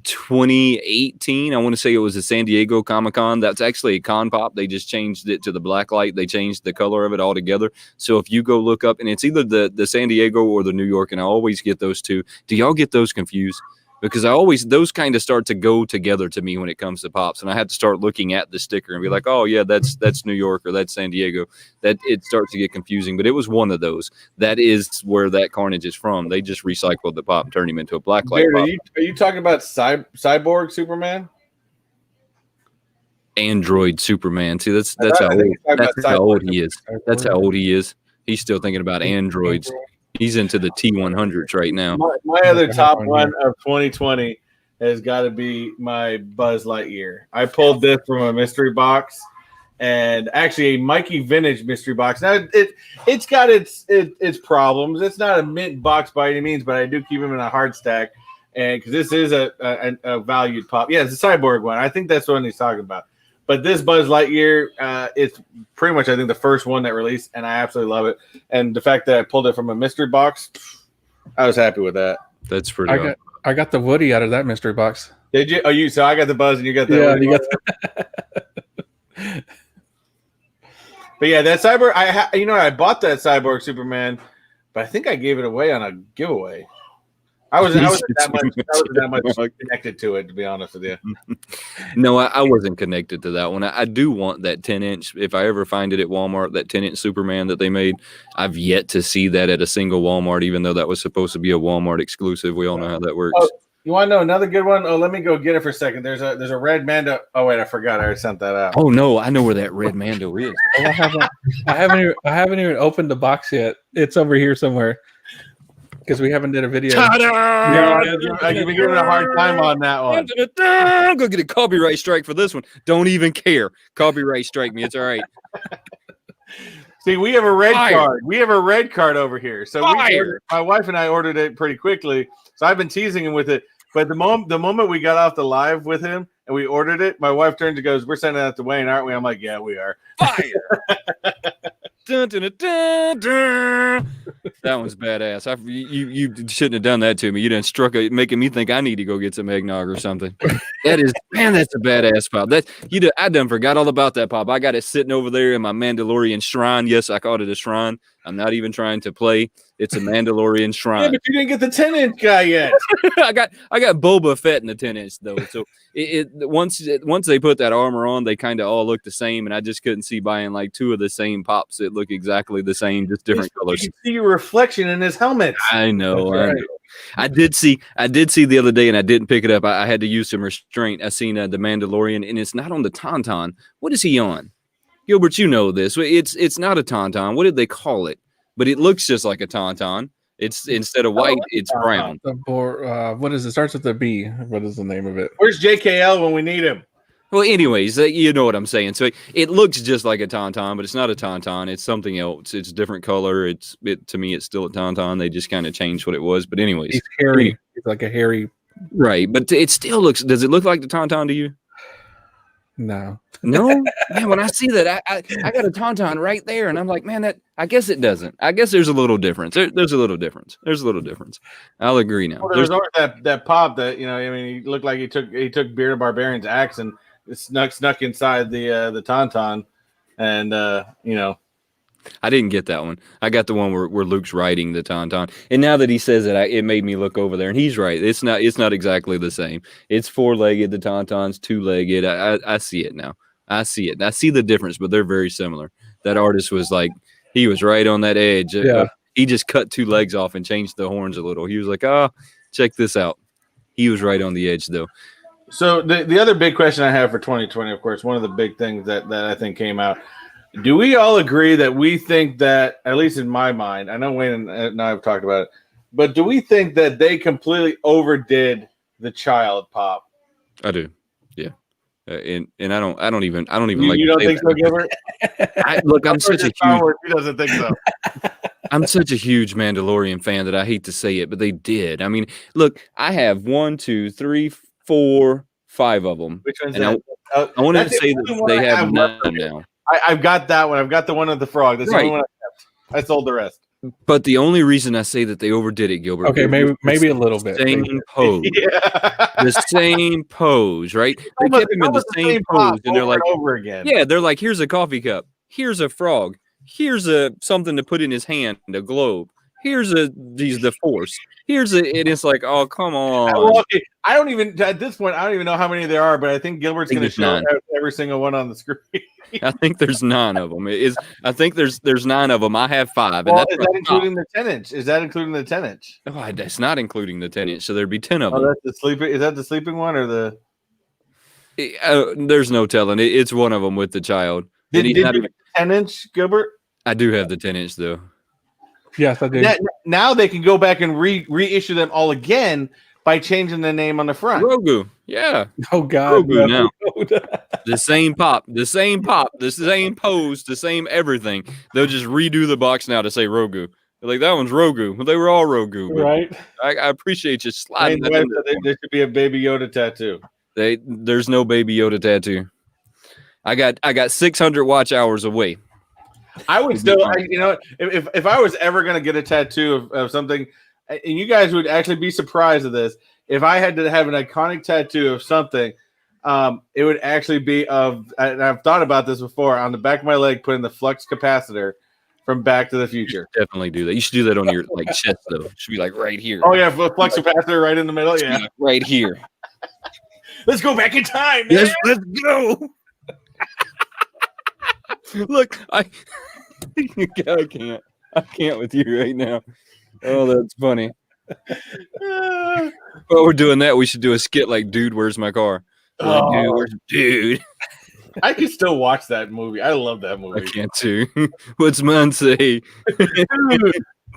2018. I want to say it was a San Diego Comic-Con. That's actually a con pop. They just changed it to the black light. They changed the color of it altogether. So if you go look up, and it's either the San Diego or the New York, and I always get those two. Do y'all get those confused? Because those kind of start to go together to me when it comes to pops, and I had to start looking at the sticker and be like, oh yeah, that's New York or that's San Diego. That it starts to get confusing, but it was one of those. That is where that Carnage is from. They just recycled the pop and turned him into a black light pop. Are you talking about Cyborg Superman? Android Superman. See, that's how old he is. That's how old he is. He's still thinking about androids. He's into the T100s right now. My other top one of 2020 has got to be my Buzz Lightyear. I pulled this from a mystery box, and actually a Mikey Vintage mystery box. Now it's got its problems. It's not a mint box by any means, but I do keep them in a hard stack, and because this is a valued pop. Yeah, it's a Cyborg one. I think that's the one he's talking about. But this Buzz Lightyear, it's pretty much, I think, the first one that released, and I absolutely love it. And the fact that I pulled it from a mystery box, I was happy with that. That's pretty. I got the Woody out of that mystery box. Did you? Oh, so I got the Buzz, and you got the Woody. You got But yeah, that Cyborg, I bought that Cyborg Superman, but I think I gave it away on a giveaway. I wasn't that much connected to it, to be honest with you. No, I wasn't connected to that one. I do want that 10-inch. If I ever find it at Walmart, that 10-inch Superman that they made, I've yet to see that at a single Walmart, even though that was supposed to be a Walmart exclusive. We all know how that works. Oh, you want to know another good one? Oh, let me go get it for a second. There's a red Mando. Oh wait, I forgot. I already sent that out. Oh no, I know where that red Mando is. I haven't even opened the box yet. It's over here somewhere. Because we haven't did a video. Yeah, I've been giving a hard time on that one. I'm going to get a copyright strike for this one. Don't even care. Copyright strike me. It's all right. See, we have a red card. We have a red card over here. So my wife and I ordered it pretty quickly. So I've been teasing him with it. But the moment we got off the live with him and we ordered it, my wife turns and goes, "We're sending that to Wayne, aren't we?" I'm like, "Yeah, we are." Fire. Dun, dun, dun, dun, dun. That one's badass. You shouldn't have done that to me. You done making me think I need to go get some eggnog or something. That's a badass pop. I done forgot all about that pop. I got it sitting over there in my Mandalorian shrine. Yes, I called it a shrine. I'm not even trying to play. It's a Mandalorian shrine. Yeah, but you didn't get the 10-inch guy yet. I got Boba Fett in the 10-inch though. So once they put that armor on, they kind of all look the same, and I just couldn't see buying like 2 of the same pops that look exactly the same, just different colors. You can see your reflection in his helmet. I know. Right. I know. I did see the other day, and I didn't pick it up. I had to use some restraint. I seen the Mandalorian, and it's not on the Tauntaun. What is he on? Gilbert, you know this. It's not a Tauntaun. What did they call it? But it looks just like a Tauntaun. It's instead of white, it's brown. What is it? Starts with a B. What is the name of it? Where's JKL when we need him? Well, anyways, you know what I'm saying. So it looks just like a Tauntaun, but it's not a Tauntaun. It's something else. It's a different color. To me, it's still a Tauntaun. They just kind of changed what it was. But anyways, he's hairy. He's like a hairy. Right, but it still looks. Does it look like the Tauntaun to you? No. No, man. When I see that, I got a Tauntaun right there, and I'm like, man, I guess it doesn't. I guess there's a little difference. There's a little difference. There's a little difference. I'll agree now. Well, there's always that pop that I mean, he looked like he took Bearded Barbarian's axe and it snuck inside the Tauntaun, and I didn't get that one. I got the one where Luke's riding the Tauntaun. And now that he says it, it made me look over there. And he's right. It's not exactly the same. It's 4-legged. The Tauntaun's 2-legged. I see it now. I see it. I see the difference, but they're very similar. That artist was like, he was right on that edge. Yeah. He just cut 2 legs off and changed the horns a little. He was like, check this out. He was right on the edge, though. So the other big question I have for 2020, of course, one of the big things that I think came out, do we all agree that we think that, at least in my mind, I know Wayne and I have talked about it, but do we think that they completely overdid the child pop? I do, yeah. And I don't even like. You don't think so, Gilbert? Look, I'm such a huge. He doesn't think so. I'm such a huge Mandalorian fan that I hate to say it, but they did. I mean, look, I have 1, 2, 3, 4, 5 of them. Which one's and that? I wanted to say that they have 9 now. I've got that one. I've got the one with the frog. That's the only one I kept. I sold the rest. But the only reason I say that they overdid it, Gilbert. Okay, maybe a little bit. Same pose. The same pose, right? They kept him in the same pose, and they're like, over again. Yeah, they're like, here's a coffee cup, here's a frog, here's something to put in his hand, a globe. Here's the Force. And it's like, oh, come on. Well, okay. I don't even at this point. I don't even know how many there are, but I think Gilbert's going to show every single one on the screen. I think there's 9 of them. I think there's 9 of them. I have 5. Well, and that's is that including the 10-inch? Is that including the 10-inch? Oh, that's not including the 10-inch. So there'd be 10 of them. That's the sleeping. Is that the sleeping one or the? There's no telling. It's one of them with the child. Did you get the 10-inch, Gilbert? I do have the 10-inch though. Yes, I do. Now they can go back and reissue them all again by changing the name on the front. Grogu, yeah. Oh God, Grogu now. The same pop, the same pose, the same everything. They'll just redo the box now to say Rogu. They're like, that one's Rogu. Well, they were all Rogu, right? I appreciate you sliding. There should be a Baby Yoda tattoo. There's no Baby Yoda tattoo. I got 600 watch hours away. I would still, if I was ever going to get a tattoo of something, and you guys would actually be surprised at this, if I had to have an iconic tattoo of something, it would actually be and I've thought about this before, on the back of my leg, putting the flux capacitor from Back to the Future. Definitely do that. You should do that on your chest though. It should be like right here. Oh yeah, flux capacitor right in the middle. Yeah, like right here. Let's go back in time, man. Let's go. Look, I can't with you right now. Oh, that's funny. While we're doing that, we should do a skit like, dude, where's my car? Dude. I can still watch that movie. I love that movie. I can't too. What's mine say?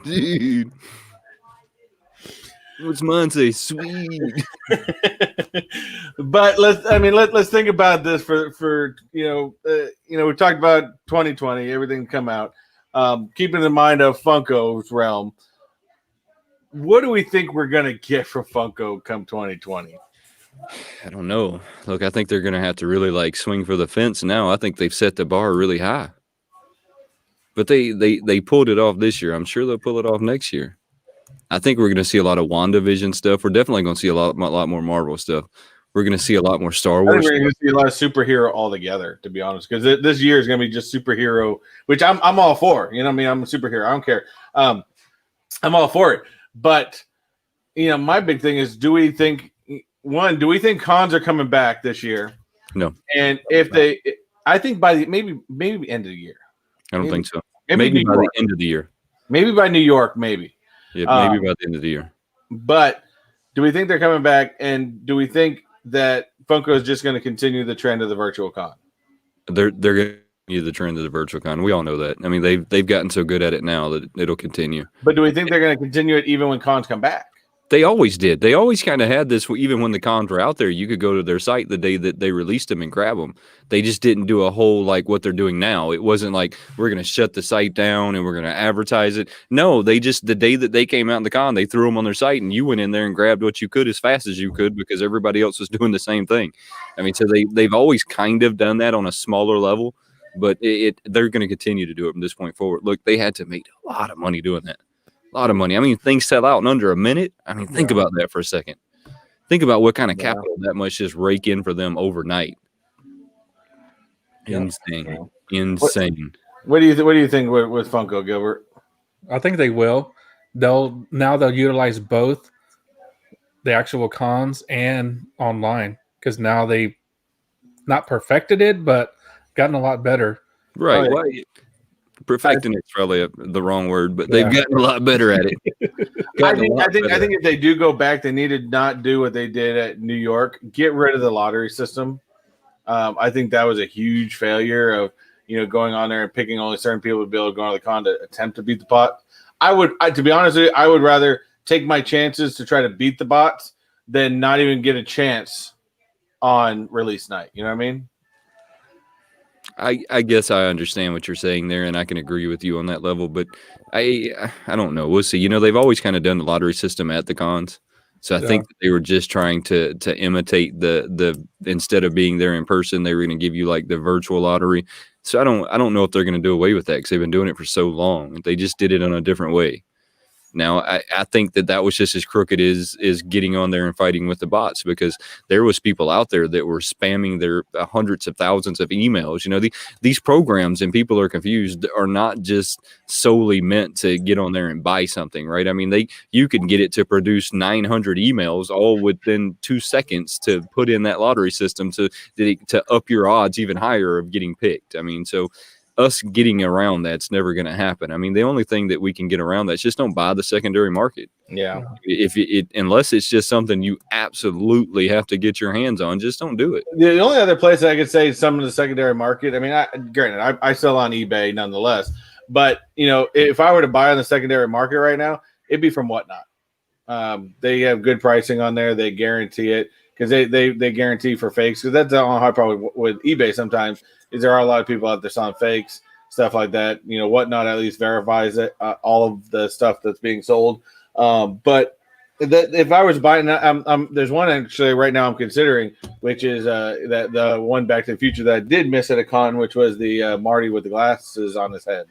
Dude. What's mine say? Sweet. But let's think about this for we talked about 2020, everything come out. Keeping in mind of Funko's realm, what do we think we're gonna get from Funko come 2020? I don't know. Look, I think they're gonna have to really swing for the fence now. I think they've set the bar really high. But they pulled it off this year. I'm sure they'll pull it off next year. I think we're going to see a lot of WandaVision stuff. We're definitely going to see a lot more Marvel stuff. We're going to see a lot more Star I Wars. think we're going to see a lot of superhero altogether, to be honest, because this year is going to be just superhero, which I'm all for. You know what I mean? I'm a superhero. I don't care. I'm all for it. But, you know, my big thing is, do we think cons are coming back this year? No. And if they, I think by the maybe end of the year. I don't think so. Maybe by the end of the year. Maybe by New York, maybe. Yeah, maybe by the end of the year. But do we think they're coming back? And do we think that Funko is just going to continue the trend of the virtual con? They're going to continue the trend of the virtual con. We all know that. I mean, they've gotten so good at it now that it'll continue. But do we think they're going to continue it even when cons come back? They always did. They always kind of had this. Even when the cons were out there, you could go to their site the day that they released them and grab them. They just didn't do a whole like what they're doing now. It wasn't like we're going to shut the site down and we're going to advertise it. No, they just, the day that they came out in the con, they threw them on their site and you went in there and grabbed what you could as fast as you could because everybody else was doing the same thing. I mean, so they've always kind of done that on a smaller level, but they're going to continue to do it from this point forward. Look, they had to make a lot of money doing that. A lot of money. I mean, things sell out in under a minute. I mean, think about that for a second. Think about what kind of capital that much just rake in for them overnight. Insane. Insane. What do you think with Funko, Gilbert? I think they will. They'll utilize both the actual cons and online because now they not perfected it, but gotten a lot better. Right. Well, perfecting it's probably the wrong word, but they've gotten a lot better at it. I think if they do go back, they need to not do what they did at New York. Get rid of the lottery system. I think that was a huge failure of going on there and picking only certain people to be able to go on the con to attempt to beat the bot. To be honest with you, I would rather take my chances to try to beat the bots than not even get a chance on release night. You know what I mean? I guess I understand what you're saying there, and I can agree with you on that level, but I don't know. We'll see. They've always kind of done the lottery system at the cons. So I think that they were just trying to imitate the instead of being there in person, they were going to give you like the virtual lottery. So I don't know if they're going to do away with that because they've been doing it for so long. They just did it in a different way. Now, I think that was just as crooked as getting on there and fighting with the bots because there was people out there that were spamming their hundreds of thousands of emails. These programs, and people are confused, are not just solely meant to get on there and buy something, right? I mean, you can get it to produce 900 emails all within 2 seconds to put in that lottery system to up your odds even higher of getting picked. I mean, so us getting around that's never going to happen. I mean, the only thing that we can get around that's just don't buy the secondary market. Yeah. Unless it's just something you absolutely have to get your hands on, just don't do it. The only other place I could say some of the secondary market, I mean, granted, I sell on eBay nonetheless, but if I were to buy on the secondary market right now, it'd be from Whatnot. They have good pricing on there. They guarantee it because they guarantee for fakes. Because that's the only hard problem with eBay sometimes is there are a lot of people out there selling fakes, stuff like that. Whatnot at least verifies it, all of the stuff that's being sold. But if I was buying, there's one actually right now I'm considering, which is that the one Back to the Future that I did miss at a con, which was the Marty with the glasses on his head,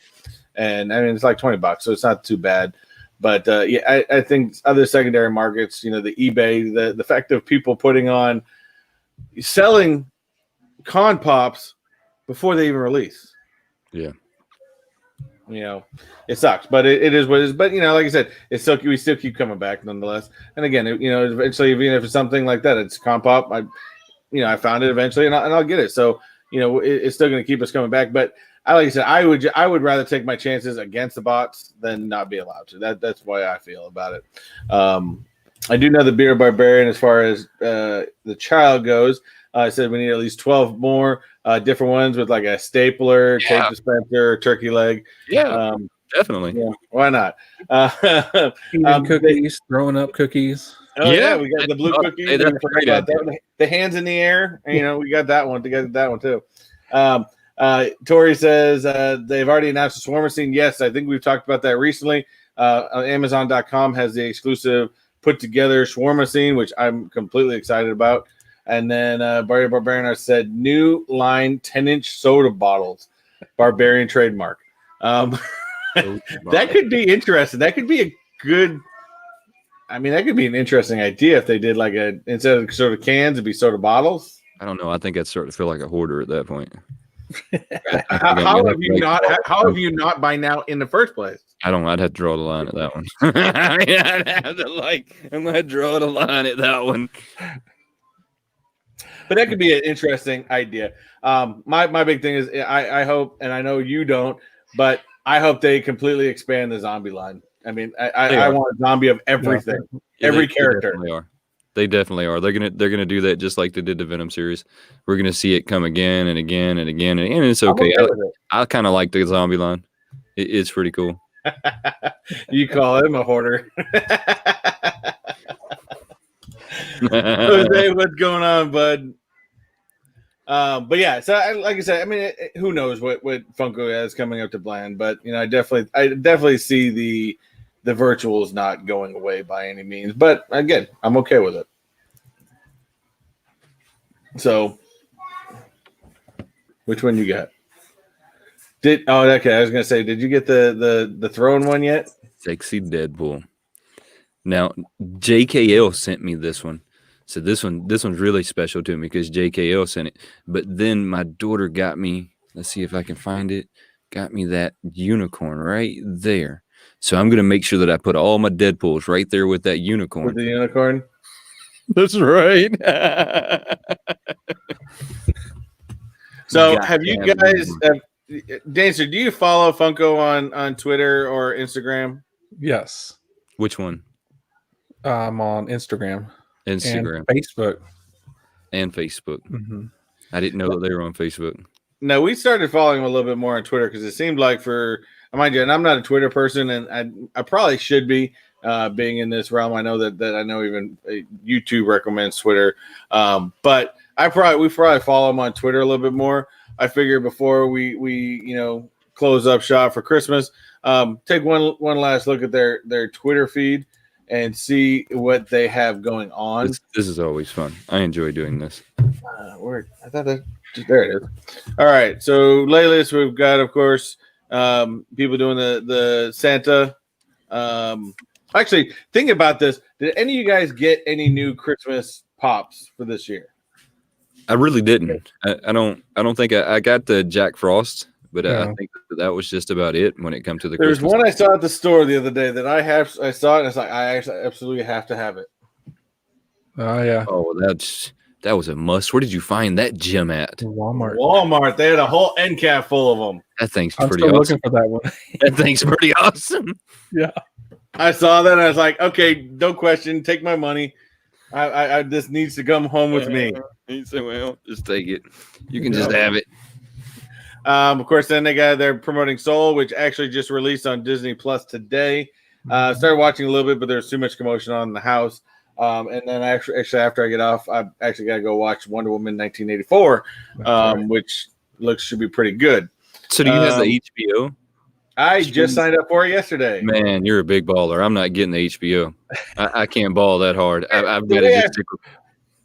and I mean it's like $20, so it's not too bad. But I think other secondary markets, the eBay, the fact of people selling con pops before they even release. Yeah. It sucks, but it is what it is. But like I said, we still keep coming back nonetheless. And again, eventually, even if it's something like that, it's con pop. I found it eventually, and I'll get it. So it's still going to keep us coming back. But like I said, I would rather take my chances against the bots than not be allowed to. That's why I feel about it. I do know the Bearded Barbarian as far as the child goes. I said we need at least 12 more different ones with like a stapler, tape dispenser, turkey leg. Yeah, definitely. Yeah, why not? Cookies, throwing up cookies. Oh yeah, we got the blue cookies. Hey, that's great the hands in the air. We got that one. Together that one too. Tori says they've already announced the Swarmer scene. Yes, I think we've talked about that recently. Amazon.com has the exclusive put together Swarmer scene, which I'm completely excited about. And then Barry Barbarian said new line 10-inch soda bottles, Barbarian trademark. That could be interesting. That could be a good. I mean, that could be an interesting idea if they did like instead of soda cans, it'd be soda bottles. I don't know. I think I'd start to feel like a hoarder at that point. How have you not by now in the first place? I don't. I'd have to draw the line at that one. I'd have to I'm gonna draw the line at that one. But that could be an interesting idea. My big thing is I hope, and I know you don't, but I hope they completely expand the zombie line. I mean, I want a zombie of everything, every character. They definitely are. They're gonna do that just like they did the Venom series. We're gonna see it come again and again and again, and it's okay. I kind of like the zombie line. It's pretty cool. You call him a hoarder. Jose, what's going on, bud? But yeah, so like I said, I mean, who knows what Funko has coming up to Bland, but you know, I definitely see the virtuals not going away by any means. But again, I'm okay with it. So, which one you got? Okay, I was gonna say, did you get the throne one yet? Sexy Deadpool. Now, JKL sent me this one. So this one's really special to me because JKL sent it. But then my daughter got me, let's see if I can find it, got me that unicorn right there. So I'm going to make sure that I put all my Deadpools right there with that unicorn. With the unicorn? That's right. So have you guys, Dancer, do you follow Funko on Twitter or Instagram? Yes. Which one? I'm on Instagram. And Facebook. Mm-hmm. I didn't know that they were on Facebook. No, we started following them a little bit more on Twitter because it seemed like mind you, and I'm not a Twitter person, and I probably should be being in this realm. I know that I know even YouTube recommends Twitter, but we probably follow them on Twitter a little bit more. I figure before we close up shop for Christmas, take one last look at their Twitter feed and see what they have going on. This is always fun. I enjoy doing this. I thought that there it is. All right. So latest we've got, of course, people doing the Santa. Actually, think about this. Did any of you guys get any new Christmas pops for this year? I really didn't. I don't think I got the Jack Frost. But I think that was just about it when it comes to the There's Christmas one I saw at the store the other day that I saw it and it's like I actually absolutely have to have it. Oh yeah. Oh, that was a must. Where did you find that gem at? Walmart. They had a whole end cap full of them. That thing's I'm pretty still awesome. looking for that one. That thing's pretty awesome. Yeah. I saw that and I was like, okay, no question, take my money. I this needs to come home with me. He said, well, just take it. You can just have it. Of course, then they're promoting Soul, which actually just released on Disney Plus today. Started watching a little bit, but there's too much commotion on in the house. And then actually after I get off, I actually got to go watch Wonder Woman 1984, which should be pretty good. So do you have the HBO? I just signed up for it yesterday. Man, you're a big baller. I'm not getting the HBO. I can't ball that hard. I've got to just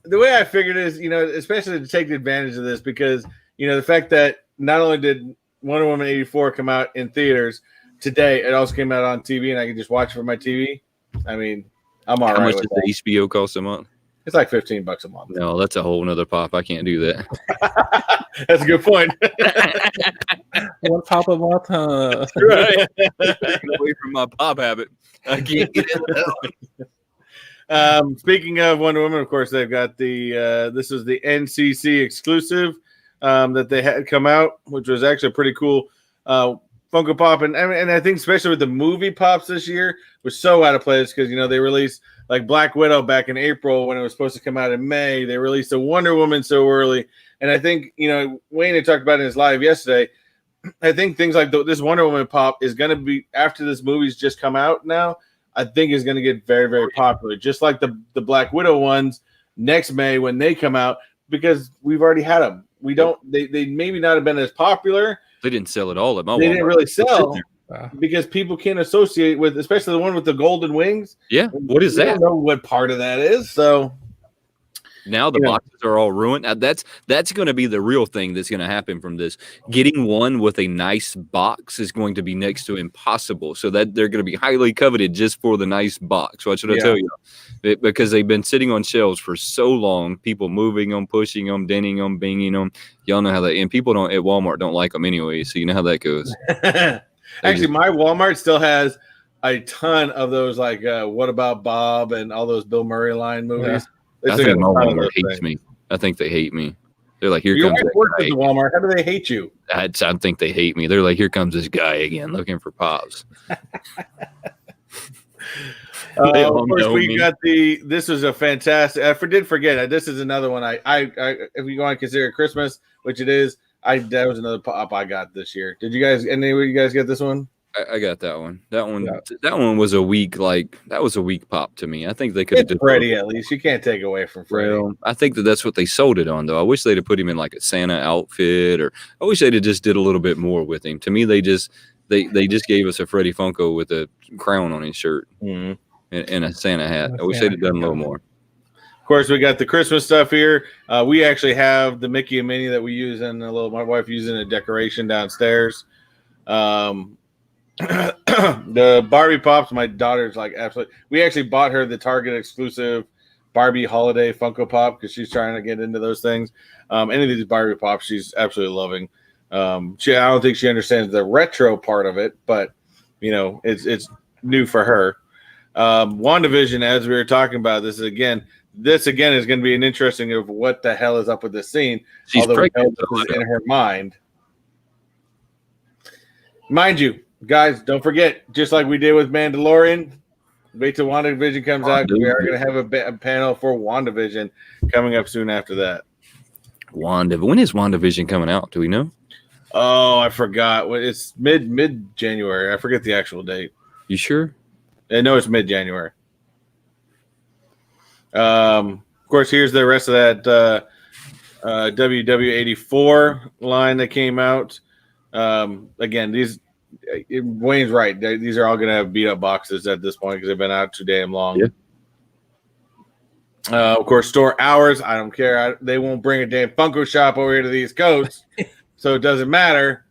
the way I figured is, especially to take advantage of this because, the fact that not only did Wonder Woman 84 come out in theaters today, it also came out on TV, and I can just watch it from my TV. I mean, I'm all right. How much does the HBO cost a month? It's like $15 a month. No, that's a whole nother pop. I can't do that. That's a good point. One pop a month, huh? Right. Away from my pop habit. I can't get it. Speaking of Wonder Woman, of course, they've got this is the NCC exclusive that they had come out, which was actually pretty cool. Funko Pop, and I think especially with the movie pops this year was so out of place because they released like Black Widow back in April when it was supposed to come out in May. They released a Wonder Woman so early, and I think Wayne had talked about in his live yesterday. I think things like this Wonder Woman pop is going to be after this movie's just come out now. I think is going to get very, very popular, just like the Black Widow ones next May when they come out because we've already had them. They maybe not have been as popular. They didn't sell it all at my They Walmart. didn't really sell because people can't associate with, especially the one with the golden wings. Yeah, what is I that? don't know what part of that is. So, Now the boxes are all ruined. Now that's going to be the real thing that's going to happen from this. Getting one with a nice box is going to be next to impossible. So that they're going to be highly coveted just for the nice box. What should I tell you? Because they've been sitting on shelves for so long, people moving them, pushing them, denting them, binging them. Y'all know how that. And people at Walmart don't like them anyway. So you know how that goes. Actually, my Walmart still has a ton of those, like What About Bob and all those Bill Murray line movies. I think my Walmart hates me. I think they hate me. They're like, here comes that guy. At the Walmart. How do they hate you? I think they hate me. They're like, here comes this guy again looking for pops. Of course, we got this was a fantastic. I did forget. This is another one. I if you want to consider it Christmas, which it is, that was another pop I got this year. Did you guys? Any of you guys get this one? I got that one. That one was a weak, that was a weak pop to me. I think they could have done Freddie at least. You can't take away from Freddie. Well, I think that's what they sold it on, though. I wish they'd have put him in like a Santa outfit, or I wish they'd have just did a little bit more with him. To me, they just gave us a Freddie Funko with a crown on his shirt and a Santa hat. I wish they'd have done a little more. Of course, we got the Christmas stuff here. We actually have the Mickey and Minnie that we use in my wife using a decoration downstairs. The Barbie Pops, my daughter's like absolutely. We actually bought her the Target exclusive Barbie holiday Funko Pop because she's trying to get into those things. Any of these Barbie Pops, she's absolutely loving. I don't think she understands the retro part of it, but it's new for her. WandaVision, as we were talking about, this again is going to be an interesting of what the hell is up with this scene. She's pregnant in her mind. Mind you, guys, don't forget, just like we did with Mandalorian, wait till WandaVision comes out. We are going to have a panel for WandaVision coming up soon after that. When is WandaVision coming out? Do we know? Oh, I forgot. It's mid January. I forget the actual date. You sure? I know it's mid January. Of course, here's the rest of that WW84 line that came out. Again, Wayne's right. These are all going to have beat up boxes at this point because they've been out too damn long. Yeah. Of course, store hours. I don't care. They won't bring a damn Funko shop over here to the East Coast, so it doesn't matter.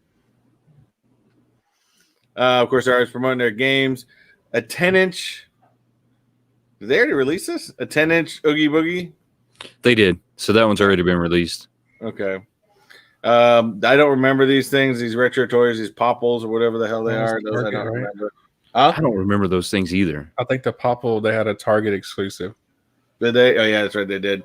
Of course, they're always promoting their games. A 10-inch. Did they already release this? A 10-inch Oogie Boogie? They did. So that one's already been released. Okay. I don't remember these things, these retro toys, these Popples or whatever the hell they are. Those I don't remember. I don't remember those things either. I think the Popple, they had a Target exclusive. Did they? Oh, yeah, that's right. They did.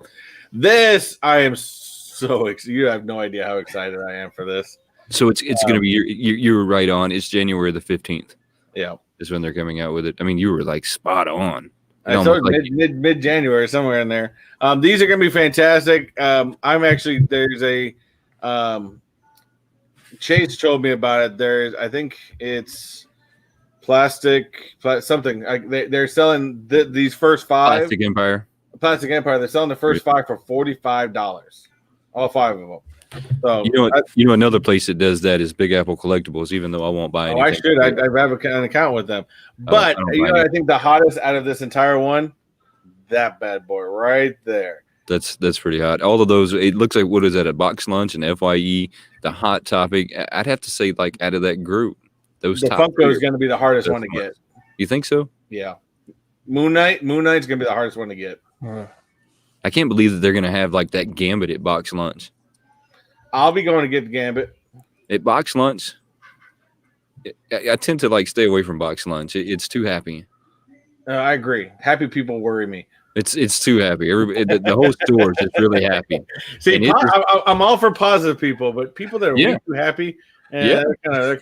This, I am so excited. You have no idea how excited I am for this. So it's going to be, you were right on. It's January the 15th. Yeah. Is when they're coming out with it. I mean, you were like spot on. I thought mid January, somewhere in there. These are going to be fantastic. I'm actually, there's a, Chase told me about it. I think it's something. They're selling these first 5. Plastic Empire. They're selling the first 5 for $45. All 5 of them. So you know another place that does that is Big Apple Collectibles. Even though I won't buy anything. I should. I have an account with them. But I think the hottest out of this entire one, that bad boy right there. That's pretty hot. All of those. It looks like, what is that? A box lunch and FYE. The Hot Topic. I'd have to say, like, out of that group, the Funko is going to be the hardest one to get. You think so? Yeah. Moon Knight's going to be the hardest one to get. I can't believe that they're going to have like that Gambit at box lunch. I'll be going to get the Gambit at box lunch. I tend to like stay away from box lunch. It's too happy. I agree. Happy people worry me. It's too happy. The whole store is just really happy. See, I'm all for positive people, but people that are way too happy, they're kind of I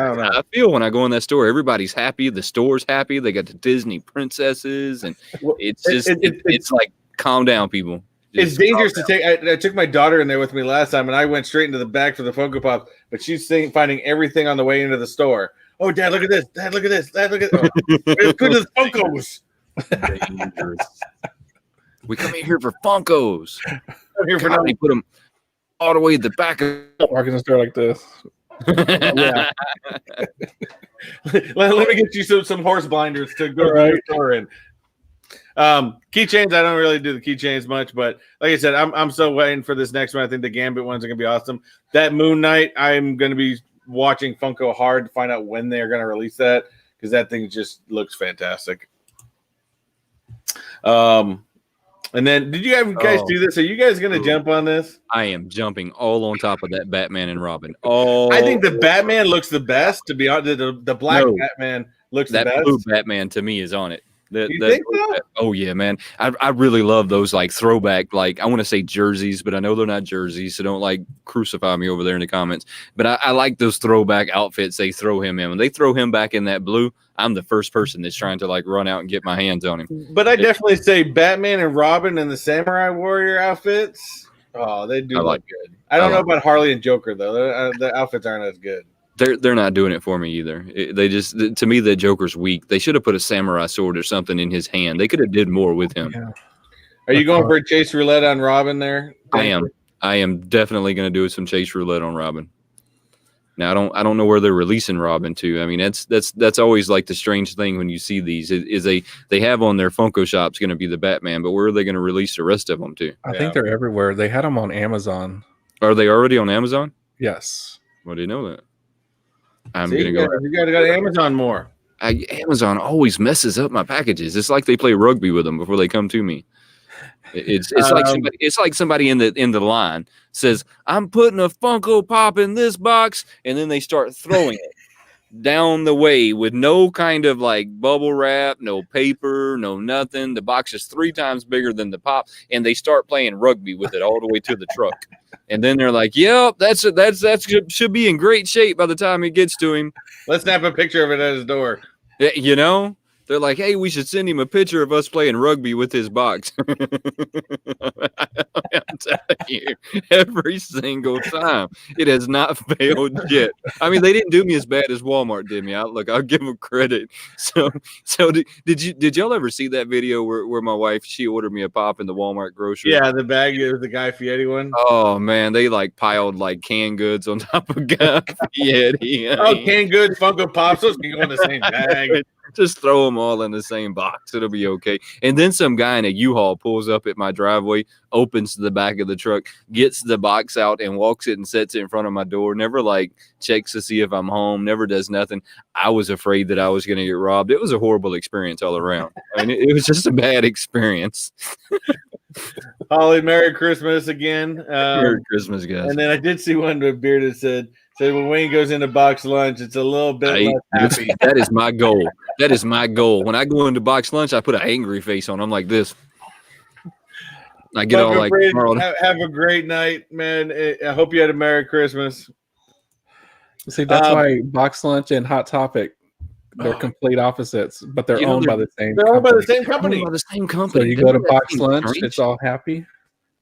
don't know. I feel when I go in that store, everybody's happy. The store's happy. They got the Disney princesses, and it's just it's like, calm down, people. It's dangerous to take. I took my daughter in there with me last time, and I went straight into the back for the Funko Pop. But she's finding everything on the way into the store. Oh, Dad, look at this! Dad, look at this! Dad, look at this! It's good as Funkos. We come in here for Funkos. Here for they put them all the way at the back of walking the store like this. Yeah. Let me get you some horse blinders to go to the store in. Keychains, I don't really do the keychains much, but like I said, I'm still waiting for this next one. I think the Gambit ones are gonna be awesome. That Moon Knight, I'm gonna be watching Funko hard to find out when they're gonna release that, because that thing just looks fantastic. And then, did you guys do this? Are you guys gonna jump on this? I am jumping all on top of that Batman and Robin. I think the Batman looks the best. To be honest, the black Batman looks the best. That blue Batman to me is on it. You think so? Oh yeah, man. I really love those like throwback, like I want to say jerseys, but I know they're not jerseys, so don't like crucify me over there in the comments. But I like those throwback outfits they throw him in. When they throw him back in that blue, I'm the first person that's trying to like run out and get my hands on him. But I definitely say Batman and Robin and the Samurai Warrior outfits. Oh, they do look good. I don't know about Harley and Joker though. The outfits aren't as good. They're not doing it for me either. They just, to me, the Joker's weak. They should have put a samurai sword or something in his hand. They could have did more with him. Yeah. Are you going for a chase roulette on Robin there? I am definitely going to do some chase roulette on Robin. Now I don't know where they're releasing Robin to. I mean, that's always like the strange thing when you see these is they have on their Funko shops going to be the Batman, but where are they going to release the rest of them to? I think they're everywhere. They had them on Amazon. Are they already on Amazon? Yes. Well, do you know that? I'm gonna go. You got to go to Amazon more. Amazon always messes up my packages. It's like they play rugby with them before they come to me. It's like somebody in the line says, "I'm putting a Funko Pop in this box," and then they start throwing it down the way with no kind of like bubble wrap, no paper, no nothing. The box is 3 times bigger than the pop, and they start playing rugby with it all the way to the truck. And then they're like, "Yep, that should be in great shape by the time it gets to him." Let's snap a picture of it at his door. You know, they're like, "Hey, we should send him a picture of us playing rugby with his box." I'm telling you, every single time, it has not failed yet. I mean, they didn't do me as bad as Walmart did me. I'll give them credit. So did y'all ever see that video where my wife, she ordered me a pop in the Walmart grocery? Yeah, the bag is the Guy Fieri one. Oh man, they like piled like canned goods on top of Guy Fieri. Oh, canned goods, Funko Pops, those can go in the same bag. Just throw them all in the same box. It'll be okay. And then some guy in a U-Haul pulls up at my driveway, opens the back of the truck, gets the box out and walks it and sets it in front of my door. Never like checks to see if I'm home, never does nothing. I was afraid that I was going to get robbed. It was a horrible experience all around. I mean, it was just a bad experience. Holly, Merry Christmas again. Merry Christmas, guys. And then I did see one with Bearded said when Wayne goes into box lunch, it's a little bit less happy. That is my goal. That is my goal. When I go into box lunch, I put an angry face on. I'm like this. I get all like, have a great night, man. I hope you had a Merry Christmas. See, that's why box lunch and Hot Topic, they're complete opposites, but they're owned by the same. They're owned by the same company. By the same company. So you go to box lunch, it's all happy.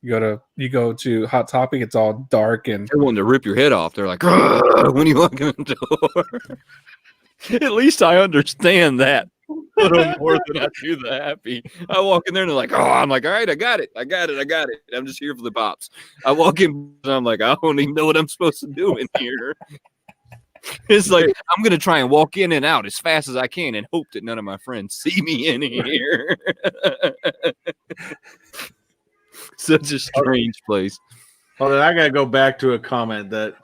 You go to Hot Topic, it's all dark and they're wanting to rip your head off. They're like, when you walk in the door. At least I understand that a little more than I do the happy. I walk in there and they're like, I'm like, all right, I got it. I'm just here for the pops. I walk in and I'm like, I don't even know what I'm supposed to do in here. It's like I'm gonna try and walk in and out as fast as I can and hope that none of my friends see me in here. Such a strange place. Hold on, I gotta go back to a comment that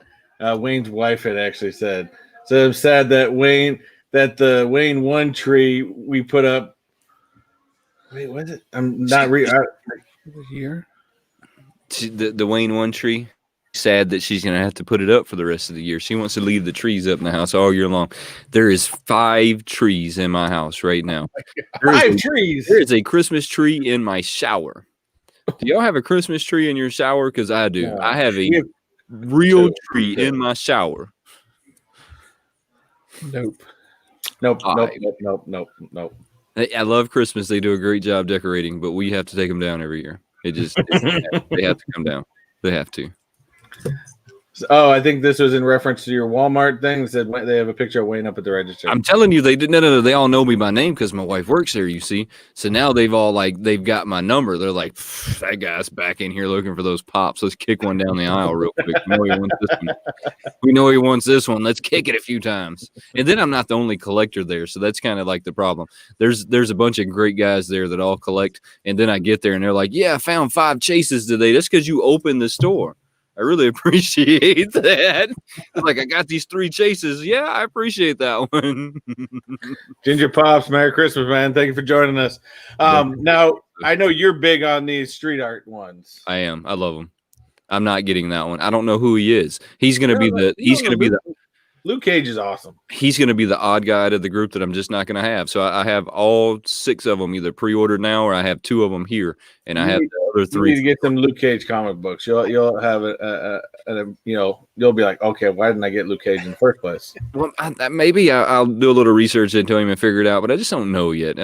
Wayne's wife had actually said. So I'm sad that the Wayne 1 tree we put up. Wait, what is it? I'm not here. The Wayne 1 tree. Sad that she's gonna have to put it up for the rest of the year. She wants to leave the trees up in the house all year long. There is 5 trees in my house right now. 5 trees. There is a Christmas tree in my shower. Do y'all have a Christmas tree in your shower? Because I do. I have a real tree in my shower. Nope. I love Christmas. They do a great job decorating, but we have to take them down every year. They have to come down. They have to. Oh, I think this was in reference to your Walmart thing. It said they have a picture of Wayne up at the register. I'm telling you, they did. No. They all know me by name because my wife works there. You see, so now they've all they've got my number. They're like, that guy's back in here looking for those pops. Let's kick one down the aisle real quick. We know he wants this one. We know he wants this one. Let's kick it a few times. And then I'm not the only collector there, so that's kind of like the problem. There's a bunch of great guys there that all collect, and then I get there and they're like, yeah, I found 5 chases today. That's because you opened the store. I really appreciate that. Like, I got these 3 chases. Yeah, I appreciate that one. Ginger Pops, Merry Christmas, man. Thank you for joining us. Now, I know you're big on these street art ones. I am. I love them. I'm not getting that one. I don't know who he is. He's going to be the Luke Cage is awesome. He's going to be the odd guy out of the group that I'm just not going to have. So I have all 6 of them either pre-ordered now, or I have 2 of them here, and I have the other 3. You need to get some Luke Cage comic books. You'll have you'll be like, okay, why didn't I get Luke Cage in the first place? Well, maybe I'll do a little research into him and figure it out, but I just don't know yet.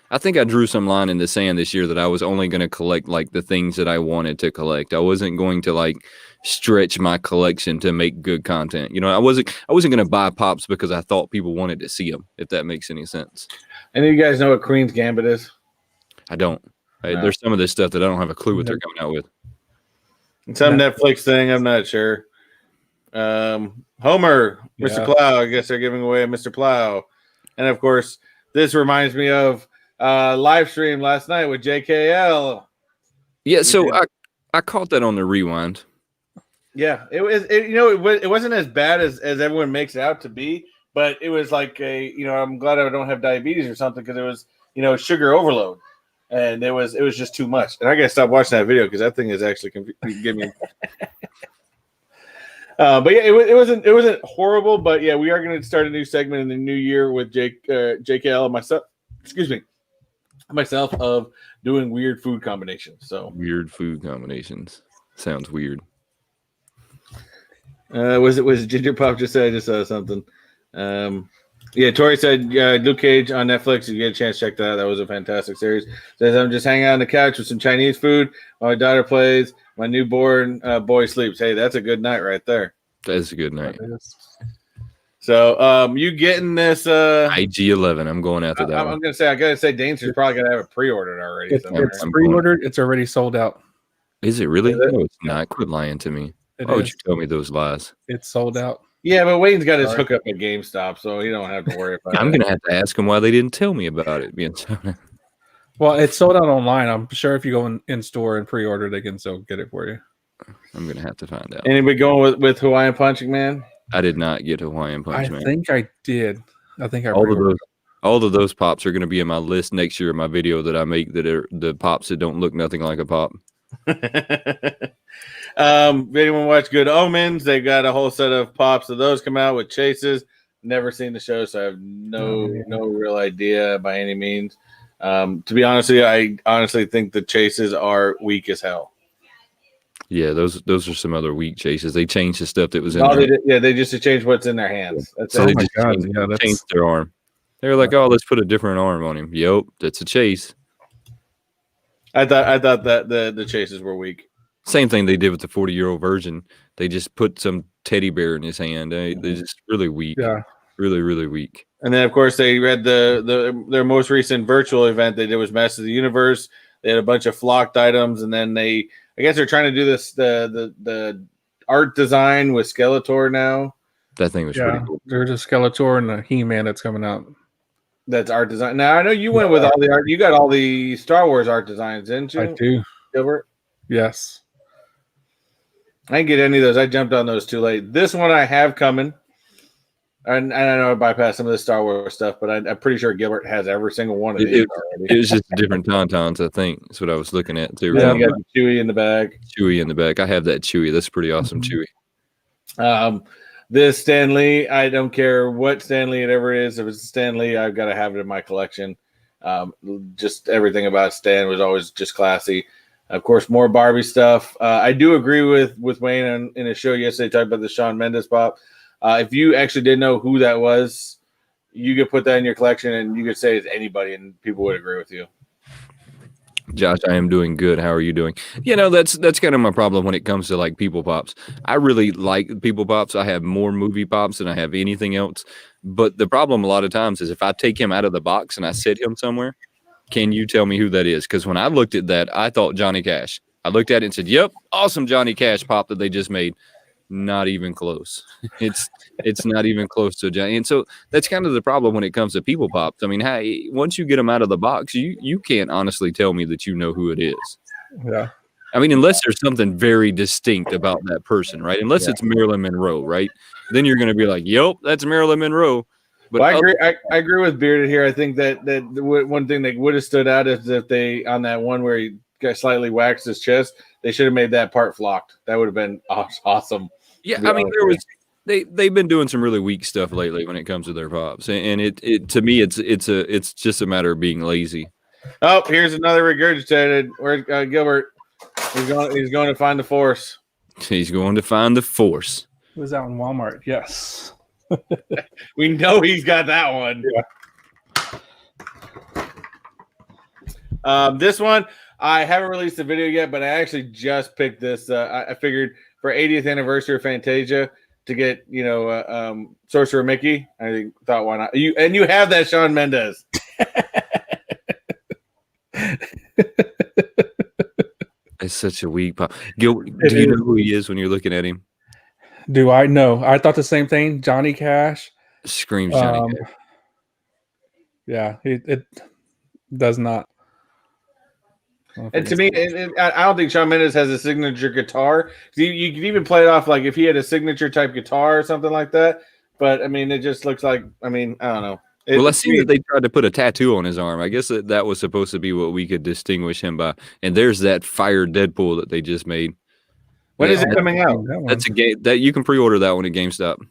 I think I drew some line in the sand this year that I was only going to collect like the things that I wanted to collect. I wasn't going to like stretch my collection to make good content. You know, I wasn't going to buy pops because I thought people wanted to see them, if that makes any sense. Any of you guys know what Queen's Gambit is? I don't. No. There's some of this stuff that I don't have a clue what they're coming out with. It's some Netflix thing. I'm not sure. Homer, Mr. Plow. I guess they're giving away Mr. Plow. And of course, this reminds me of LiveStream last night with JKL. Yeah, so I caught that on the rewind. Yeah, it wasn't as bad as everyone makes it out to be, but it was like I'm glad I don't have diabetes or something, because it was sugar overload, and it was just too much, and I gotta stop watching that video because that thing is actually giving me. But yeah, it wasn't horrible, but yeah, we are going to start a new segment in the new year with JKL and myself. Excuse me, myself of doing weird food combinations. So weird food combinations sounds weird. Was Ginger Pop just said? I just saw something. Yeah, Tori said Luke Cage on Netflix. If you get a chance, check that out. That was a fantastic series. Says I'm just hanging out on the couch with some Chinese food while my daughter plays. My newborn boy sleeps. Hey, that's a good night right there. That's a good night. So, you getting this? IG-11. I'm going after that. I gotta say, Danester's probably gonna have it pre-ordered already. It's pre-ordered. It's already sold out. Is it really? No, it's not. Quit lying to me. Why would you tell me those lies? It's sold out. Yeah, but Wayne's got his hookup at GameStop, so you don't have to worry about it. I'm gonna have to ask him why they didn't tell me about it being sold out. Well, it's sold out online. I'm sure if you go in store and pre-order, they can still get it for you. I'm gonna have to find out. Anybody going with Hawaiian Punching Man? I did not get Hawaiian Punch Man. I think I did. I think I all of those pops are going to be in my list next year in my video that I make that are the pops that don't look nothing like a pop. If anyone watch Good Omens, they got a whole set of pops of those come out with chases. Never seen the show, so I have no real idea by any means. To be honest with you, I honestly think the chases are weak as hell. Yeah, those are some other weak chases. They changed the stuff that was in there. They just changed what's in their hands. So they just changed their arm. They were like, "Oh, let's put a different arm on him." Yep, that's a chase. I thought that the chases were weak. Same thing they did with the 40-year-old version. They just put some teddy bear in his hand. They're just really weak. Yeah, really, really weak. And then, of course, they read their most recent virtual event they did was Masters of the Universe. They had a bunch of flocked items, and then I guess they're trying to do this the art design with Skeletor now. That thing was pretty cool. There's a Skeletor and a He-Man that's coming out. That's art design. Now I know you went with all the art. You got all the Star Wars art designs, didn't you? I do. Gilbert? Yes. I didn't get any of those. I jumped on those too late. This one I have coming. And I know I bypassed some of the Star Wars stuff, but I'm pretty sure Gilbert has every single one of these already. It was just different Tauntauns, I think. That's what I was looking at too. Yeah, you got Chewie in the back. Chewie in the back. I have that Chewie. That's pretty awesome, Chewie. This Stan Lee, I don't care what Stan Lee it ever is. If it's Stan Lee, I've got to have it in my collection. Just everything about Stan was always just classy. Of course, more Barbie stuff. I do agree with Wayne in a show yesterday talking about the Shawn Mendes pop. If you actually didn't know who that was, you could put that in your collection and you could say it's anybody and people would agree with you. Josh, I am doing good. How are you doing? You know, that's kind of my problem when it comes to like people pops. I really like people pops. I have more movie pops than I have anything else. But the problem a lot of times is if I take him out of the box and I sit him somewhere, can you tell me who that is? Because when I looked at that, I thought Johnny Cash. I looked at it and said, "Yep, awesome Johnny Cash pop that they just made." Not even close. It's not even close to Johnny. And so that's kind of the problem when it comes to people pops. I mean, hey, once you get them out of the box, you can't honestly tell me that you know who it is. Yeah. I mean, unless there's something very distinct about that person, right? Unless it's Marilyn Monroe, right? Then you're going to be like, "Yep, that's Marilyn Monroe." But well, I agree with Bearded here. I think that one thing that would have stood out is if they on that one where he got slightly waxed his chest, they should have made that part flocked. That would have been awesome. Yeah, I mean, they've been doing some really weak stuff lately when it comes to their pops, and it to me it's just a matter of being lazy. Oh, here's another regurgitated. Where's Gilbert? He's going to find the Force. He's going to find the Force. It was out in Walmart. Yes. We know he's got that one. Yeah. This one, I haven't released the video yet, but I actually just picked this. I figured for 80th anniversary of Fantasia to get, Sorcerer Mickey. I thought, why not? You have that Shawn Mendes. It's such a weak pop. Gil, do you know who he is when you're looking at him? Do I know? I thought the same thing. Johnny Cash. Screams Johnny Cash. Yeah, it does not. And to me, I don't think Shawn Mendes has a signature guitar. You could even play it off like if he had a signature type guitar or something like that. But, I mean, it just looks like, I don't know. Well, I see that they tried to put a tattoo on his arm. I guess that was supposed to be what we could distinguish him by. And there's that fire Deadpool that they just made. When is it coming out? That's a game that you can pre-order that one at GameStop.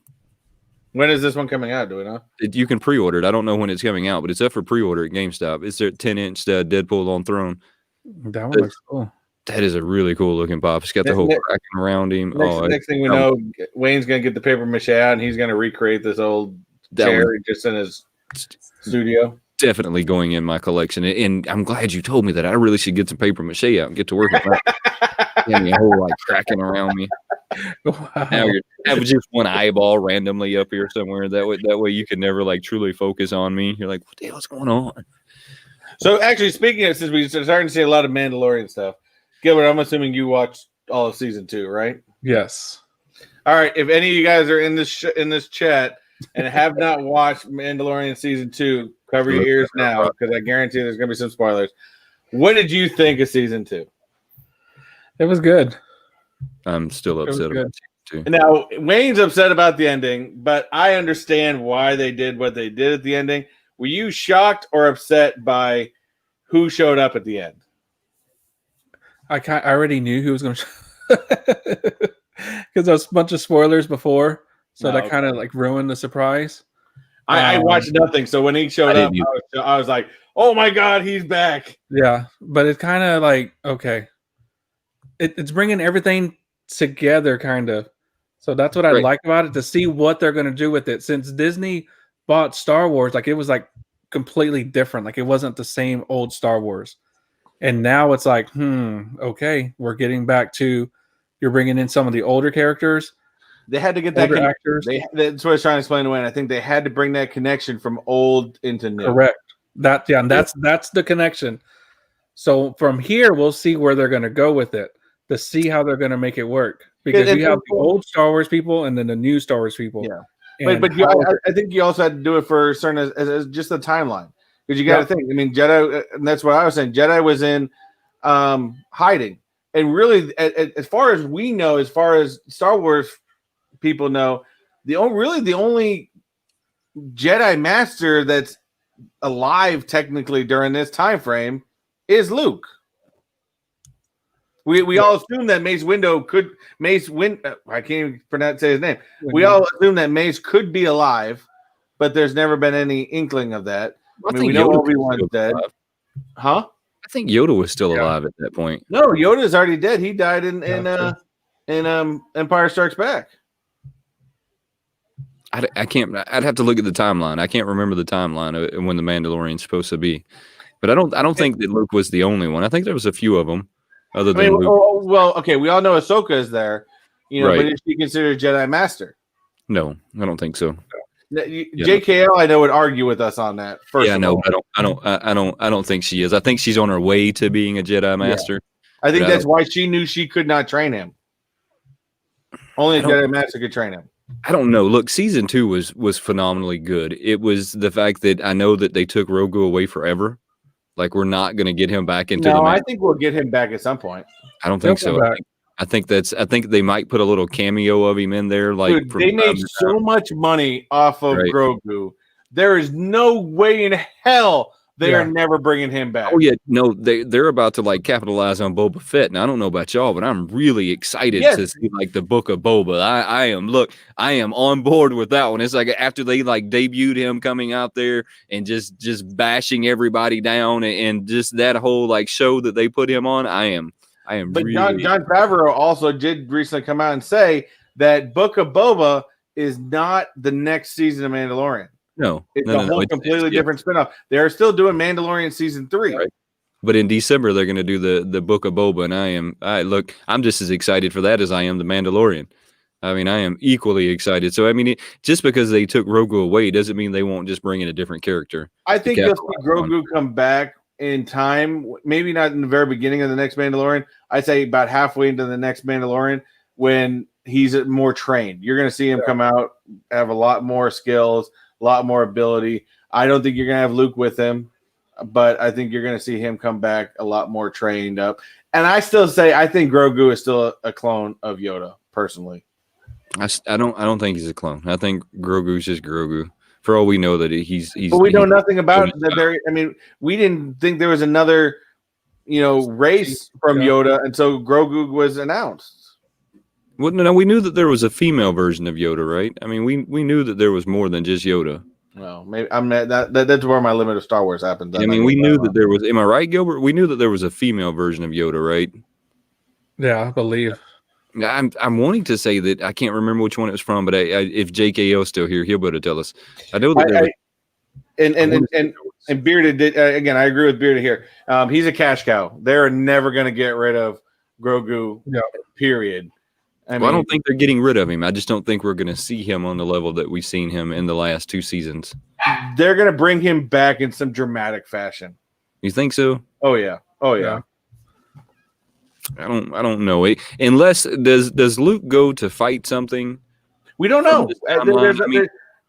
When is this one coming out? Do we know? You can pre-order it. I don't know when it's coming out, but it's up for pre-order at GameStop. It's their 10-inch Deadpool on Throne. That one looks cool. That is a really cool looking pop. It's got the whole cracking around him. Next thing we know, Wayne's going to get the paper mache out, and he's going to recreate this old chair just in his studio. Definitely going in my collection. And I'm glad you told me that. I really should get some paper mache out and get to work with that. Give me a whole cracking around me. Wow. Now you're having just one eyeball randomly up here somewhere. That way you can never truly focus on me. You're like, what the hell's going on? So actually, speaking of, since we're starting to see a lot of Mandalorian stuff, Gilbert, I'm assuming you watched all of season 2, right? Yes. All right. If any of you guys are in this chat and have not watched Mandalorian season 2, cover your ears now because I guarantee there's going to be some spoilers. What did you think of season 2? It was good. I'm still upset about season 2. Now, Wayne's upset about the ending, but I understand why they did what they did at the ending. Were you shocked or upset by who showed up at the end? I already knew who was going to because there was a bunch of spoilers before, so that kind of ruined the surprise. I watched nothing, so when he showed up, I was like, "Oh my god, he's back!" Yeah, but it's kind of okay. It's bringing everything together, kind of. So that's what I like about it, to see what they're going to do with it. Since Disney bought Star Wars, it was completely different. It wasn't the same old Star Wars. And now it's okay, we're getting back to, you're bringing in some of the older characters. They had to get that actors. That's what I was trying to explain to Wayne. I think they had to bring that connection from old into new. Correct. That's the connection. So from here, we'll see where they're going to go with it, to see how they're going to make it work. Because you have the old Star Wars people and then the new Star Wars people. Yeah. But I think you also had to do it for certain as just the timeline. Because you got to think. I mean, Jedi, and that's what I was saying. Jedi was in hiding. And really, as far as we know, as far as Star Wars people know, the only Jedi Master that's alive technically during this time frame is Luke. We all assume that I can't even say his name. We all assume that Mace could be alive, but there's never been any inkling of that. I mean, we know Obi-Wan's dead. Huh? I think Yoda was still alive at that point. No, Yoda's already dead. He died in Empire Strikes Back. I can't. I'd have to look at the timeline. I can't remember the timeline of when the Mandalorian's supposed to be. But I don't think that Luke was the only one. I think there was a few of them other than Luke. Well, okay, we all know Ahsoka is there, Right. but is she considered a Jedi Master? No, I don't think so. JKL, I know, would argue with us on that. First, yeah, no, I don't think she is. I think she's on her way to being a Jedi Master. I think that's why she knew she could not train him. Only a Jedi Master could train him. I don't know. Look, season 2 was phenomenally good. It was the fact that I know that they took Grogu away forever. Like, we're not going to get him back into the. I think we'll get him back at some point. I don't think so. I think they might put a little cameo of him in there. Like, dude, they made so much money off of Grogu. There is no way in hell they are never bringing him back. Oh yeah, no, they're about to like capitalize on Boba Fett. And I don't know about y'all, but I'm really excited to see like the Book of Boba. I am on board with that one. It's like after they like debuted him coming out there and just bashing everybody down and just that whole like show that they put him on. I am. But really... Jon Favreau also did recently come out and say that Book of Boba is not the next season of Mandalorian. No, it's a whole completely different spinoff. They're still doing Mandalorian season 3. Right. But in December they're going to do the Book of Boba, and I'm just as excited for that as I am the Mandalorian. I mean, I am equally excited. So I mean, just because they took Grogu away doesn't mean they won't just bring in a different character. I think you'll see Grogu come back in time, maybe not in the very beginning of the next Mandalorian. I'd say about halfway into the next Mandalorian when he's more trained. You're going to see him come out, have a lot more skills, a lot more ability. I don't think you're going to have Luke with him, but I think you're going to see him come back a lot more trained up. And I still say I think Grogu is still a clone of Yoda, personally. I don't think he's a clone. I think Grogu's just Grogu. For all we know that he's but we know nothing about that. I mean, we didn't think there was another, race from Yoda until Grogu was announced. Well, no, we knew that there was a female version of Yoda, right? I mean, we knew that there was more than just Yoda. Well, maybe that's where my limit of Star Wars happens. I mean, we knew that there was. Am I right, Gilbert? We knew that there was a female version of Yoda, right? Yeah, I believe. I'm wanting to say that I can't remember which one it was from, but if JKO is still here, he'll be able to tell us. I know that and Bearded did again. I agree with Bearded here. He's a cash cow. They're never going to get rid of Grogu. Yeah. Period. I don't think they're getting rid of him. I just don't think we're going to see him on the level that we've seen him in the last 2 seasons. They're going to bring him back in some dramatic fashion. You think so? Oh yeah. I don't know. Unless does Luke go to fight something? We don't know.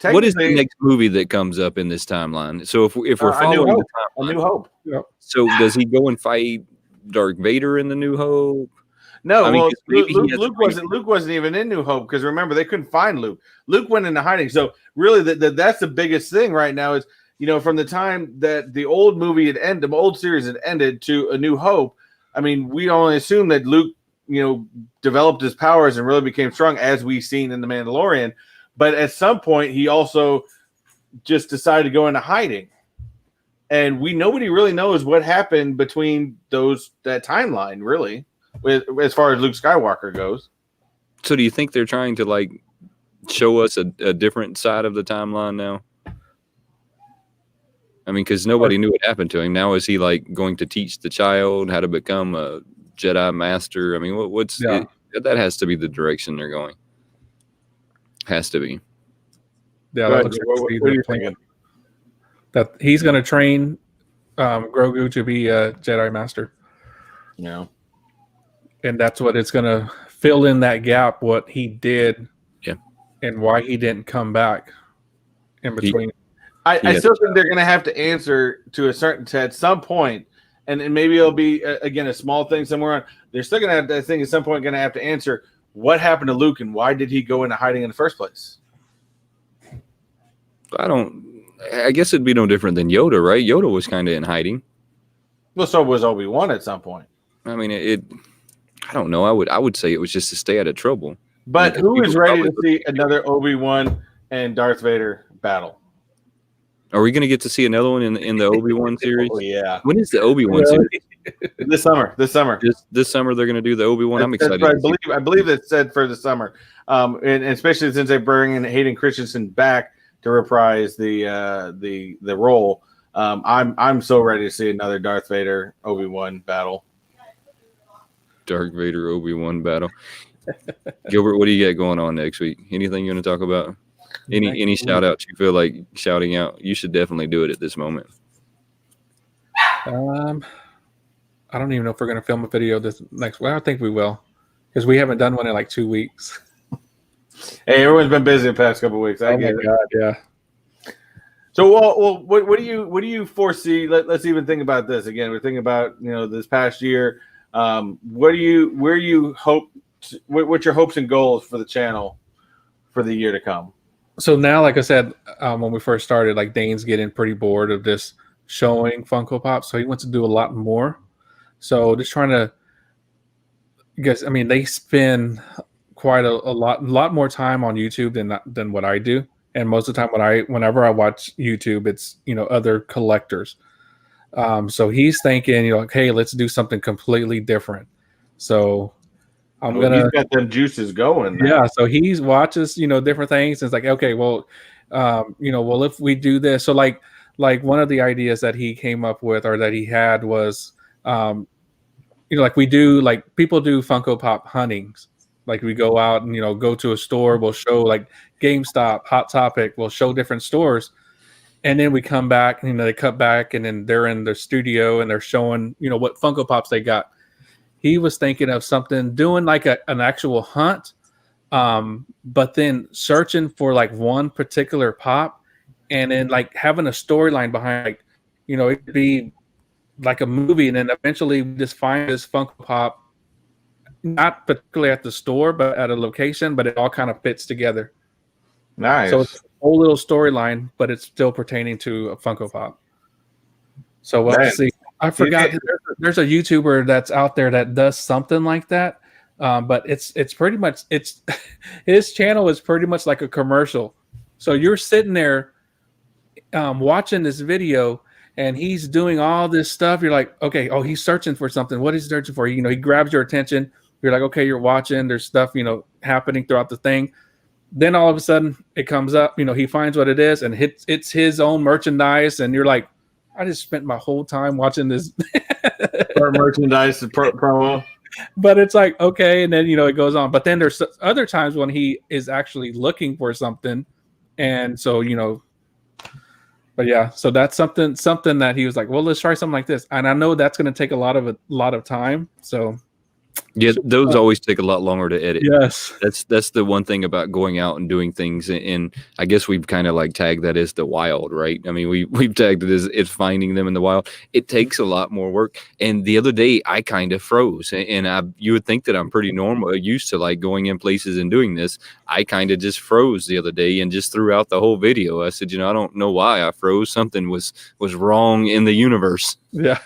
What is the next movie that comes up in this timeline? So if we're following the timeline, A New Hope. Yep. So does he go and fight Darth Vader in the New Hope? No, Luke wasn't even in New Hope because remember they couldn't find Luke. Luke went into hiding. So really, that's the biggest thing right now is from the time that the old movie had ended, the old series had ended to A New Hope. I mean, we only assume that Luke, developed his powers and really became strong as we've seen in The Mandalorian. But at some point, he also just decided to go into hiding. And nobody really knows what happened between that timeline, really, as far as Luke Skywalker goes. So do you think they're trying to, like, show us a different side of the timeline now? I mean, because nobody knew what happened to him. Now is he, like, going to teach the child how to become a Jedi Master? I mean, that has to be the direction they're going. Has to be. Yeah, that looks like what are you thinking? That he's going to train Grogu to be a Jedi Master. Yeah. And that's what it's going to fill in that gap, what he did and why he didn't come back in between. I still think they're going to have to answer at some point, and maybe it'll be, again, a small thing somewhere on. They're still going to have, I think, at some point going to have to answer what happened to Luke and why did he go into hiding in the first place? I guess it'd be no different than Yoda, right? Yoda was kind of in hiding. Well, so was Obi-Wan at some point. I mean, I don't know. I would say it was just to stay out of trouble. But who is ready to see another Obi-Wan and Darth Vader battle? Are we going to get to see another one in the Obi-Wan series? Oh, yeah. When is the Obi-Wan series? This summer. This summer they're going to do the Obi-Wan. I'm excited. I believe it's said for the summer, and especially since they bring in Hayden Christensen back to reprise the role. I'm so ready to see another Darth Vader Obi-Wan battle. Darth Vader Obi-Wan battle. Gilbert, what do you got going on next week? Anything you want to talk about? Any shout outs you feel like shouting out? You should definitely do it at this moment. I don't even know if we're going to film a video this next week. I think we will, because we haven't done one in like 2 weeks. Hey, everyone's been busy the past couple of weeks. I get it. God, yeah. So, well, what do you foresee? Let's even think about this again. We're thinking about this past year. What's your hopes and goals for the channel for the year to come? So now, like I said, when we first started, like Dane's getting pretty bored of this showing Funko Pop, so he wants to do a lot more. So just trying to, because I mean they spend quite a lot more time on YouTube than what I do. And most of the time, whenever I watch YouTube, it's other collectors. So he's thinking, like, hey, let's do something completely different. So he's got them juices going now. Yeah. So he watches different things. And it's like, okay, well, if we do this, so like one of the ideas that he came up with or that he had was, like we do, like people do Funko Pop huntings. Like we go out and go to a store, we'll show like GameStop, Hot Topic, we'll show different stores, and then we come back and they cut back and then they're in their studio and they're showing what Funko Pops they got. He was thinking of something, doing like an actual hunt, but then searching for like one particular pop, and then like having a storyline behind, like it'd be like a movie, and then eventually we just find this Funko Pop. Not particularly at the store, but at a location, but it all kind of fits together. Nice. So it's a whole little storyline, but it's still pertaining to a Funko Pop. So we'll see. I forgot there's a YouTuber that's out there that does something like that, but it's pretty much his channel is pretty much like a commercial. So you're sitting there watching this video, and he's doing all this stuff. You're like, okay, oh, he's searching for something. What is he searching for? He grabs your attention. You're like, okay, you're watching. There's stuff, happening throughout the thing. Then all of a sudden it comes up, he finds what it is, and it's his own merchandise. And you're like, I just spent my whole time watching this merchandise promo. But it's like, okay. And then, it goes on. But then there's other times when he is actually looking for something. And so, but yeah, so that's something that he was like, well, let's try something like this. And I know that's going to take a lot of time. So yeah, those always take a lot longer to edit. Yes. That's the one thing about going out and doing things. And I guess we've kind of like tagged that as the wild, right? I mean, we've tagged it as it's finding them in the wild. It takes a lot more work. And the other day I kind of froze, and you would think that I'm pretty used to like going in places and doing this. I kind of just froze the other day and just threw out the whole video. I said, I don't know why I froze. Something was wrong in the universe. Yeah.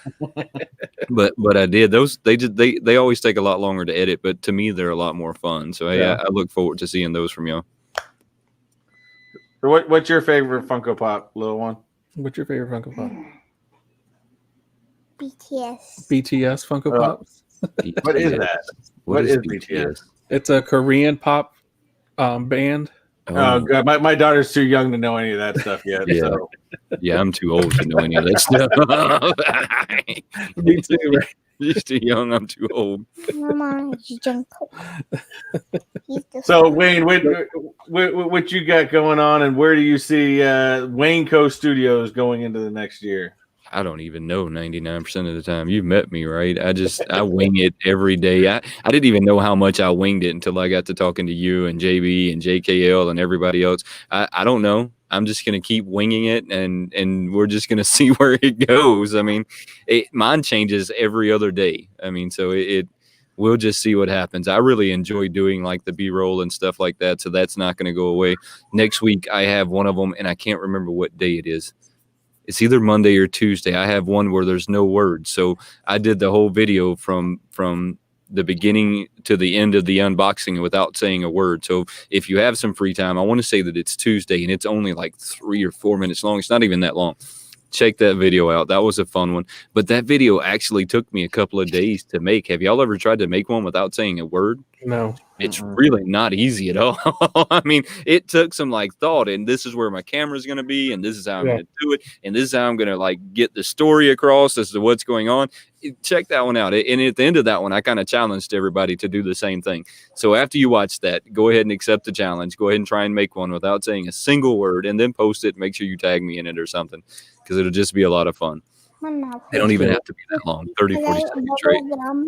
but I did. They always take a lot longer to edit, but to me they're a lot more fun. So I look forward to seeing those from y'all. What's your favorite Funko Pop, little one? What's your favorite Funko Pop? BTS Funko Pops. What is that? What is BTS? It's a Korean pop band. Oh God, my daughter's too young to know any of that stuff yet. Yeah. So. Yeah, I'm too old to know any of that stuff. Me too, right? She's too young. I'm too old. So Wayne, what you got going on, and where do you see WayneKo Studios going into the next year? I don't even know 99% of the time. You've met me, right? I wing it every day. I didn't even know how much I winged it until I got to talking to you and JB and JKL and everybody else. I don't know. I'm just going to keep winging it, and we're just going to see where it goes. I mean, mine changes every other day. I mean, so we'll just see what happens. I really enjoy doing like the B-roll and stuff like that, so that's not going to go away. Next week, I have one of them, and I can't remember what day it is. It's either Monday or Tuesday. I have one where there's no words. So I did the whole video from the beginning to the end of the unboxing without saying a word. So if you have some free time, I want to say that it's Tuesday, and it's only like 3 or 4 minutes long. It's not even that long. check that video out. That was a fun one. But that video actually took me a couple of days to make. Have y'all ever tried to make one without saying a word? No. It's really not easy at all. I mean, it took some like thought, and this is where my camera is going to be, and this is how I'm going to do it, and this is how I'm going to like get the story across as to what's going on. Check that one out. And at the end of that one, I kind of challenged everybody to do the same thing. So after you watch that, go ahead and accept the challenge. Go ahead and try and make one without saying a single word, and then post it. Make sure you tag me in it or something, because it'll just be a lot of fun. They don't even have to be that long, 30, 40 seconds straight,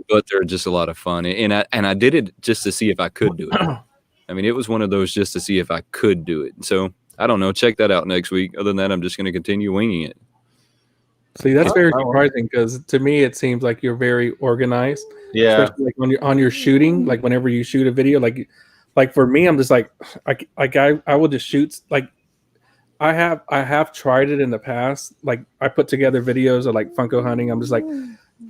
but they're just a lot of fun. And I did it just to see if I could do it. I mean, it was one of those just to see if I could do it. So I don't know. Check that out next week. Other than that, I'm just going to continue winging it. See, that's very surprising, because to me it seems like you're very organized. Yeah. Especially like when you're on your shooting, like whenever you shoot a video, like for me, I'm just like I will just shoot. Like I have tried it in the past. Like I put together videos of like Funko hunting. I'm just like,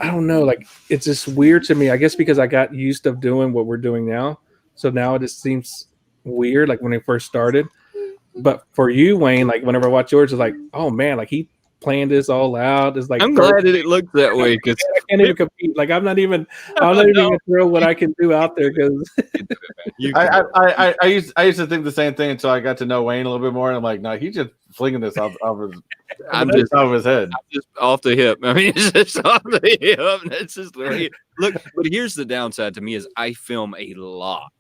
I don't know. Like it's just weird to me. I guess because I got used to doing what we're doing now. So now it just seems weird. Like when I first started. But for you, Wayne, like whenever I watch yours, it's like, oh man, like he planned this all out. It's like I'm glad that it looked that way, because I can't even compete. Like I'm not even gonna throw what I can do out there, because I used to think the same thing until I got to know Wayne a little bit more, and I'm like, no, he's just flinging this off his head. I'm just off the hip. I mean, it's just off the hip. That's just the way. Look, but here's the downside to me is I film a lot.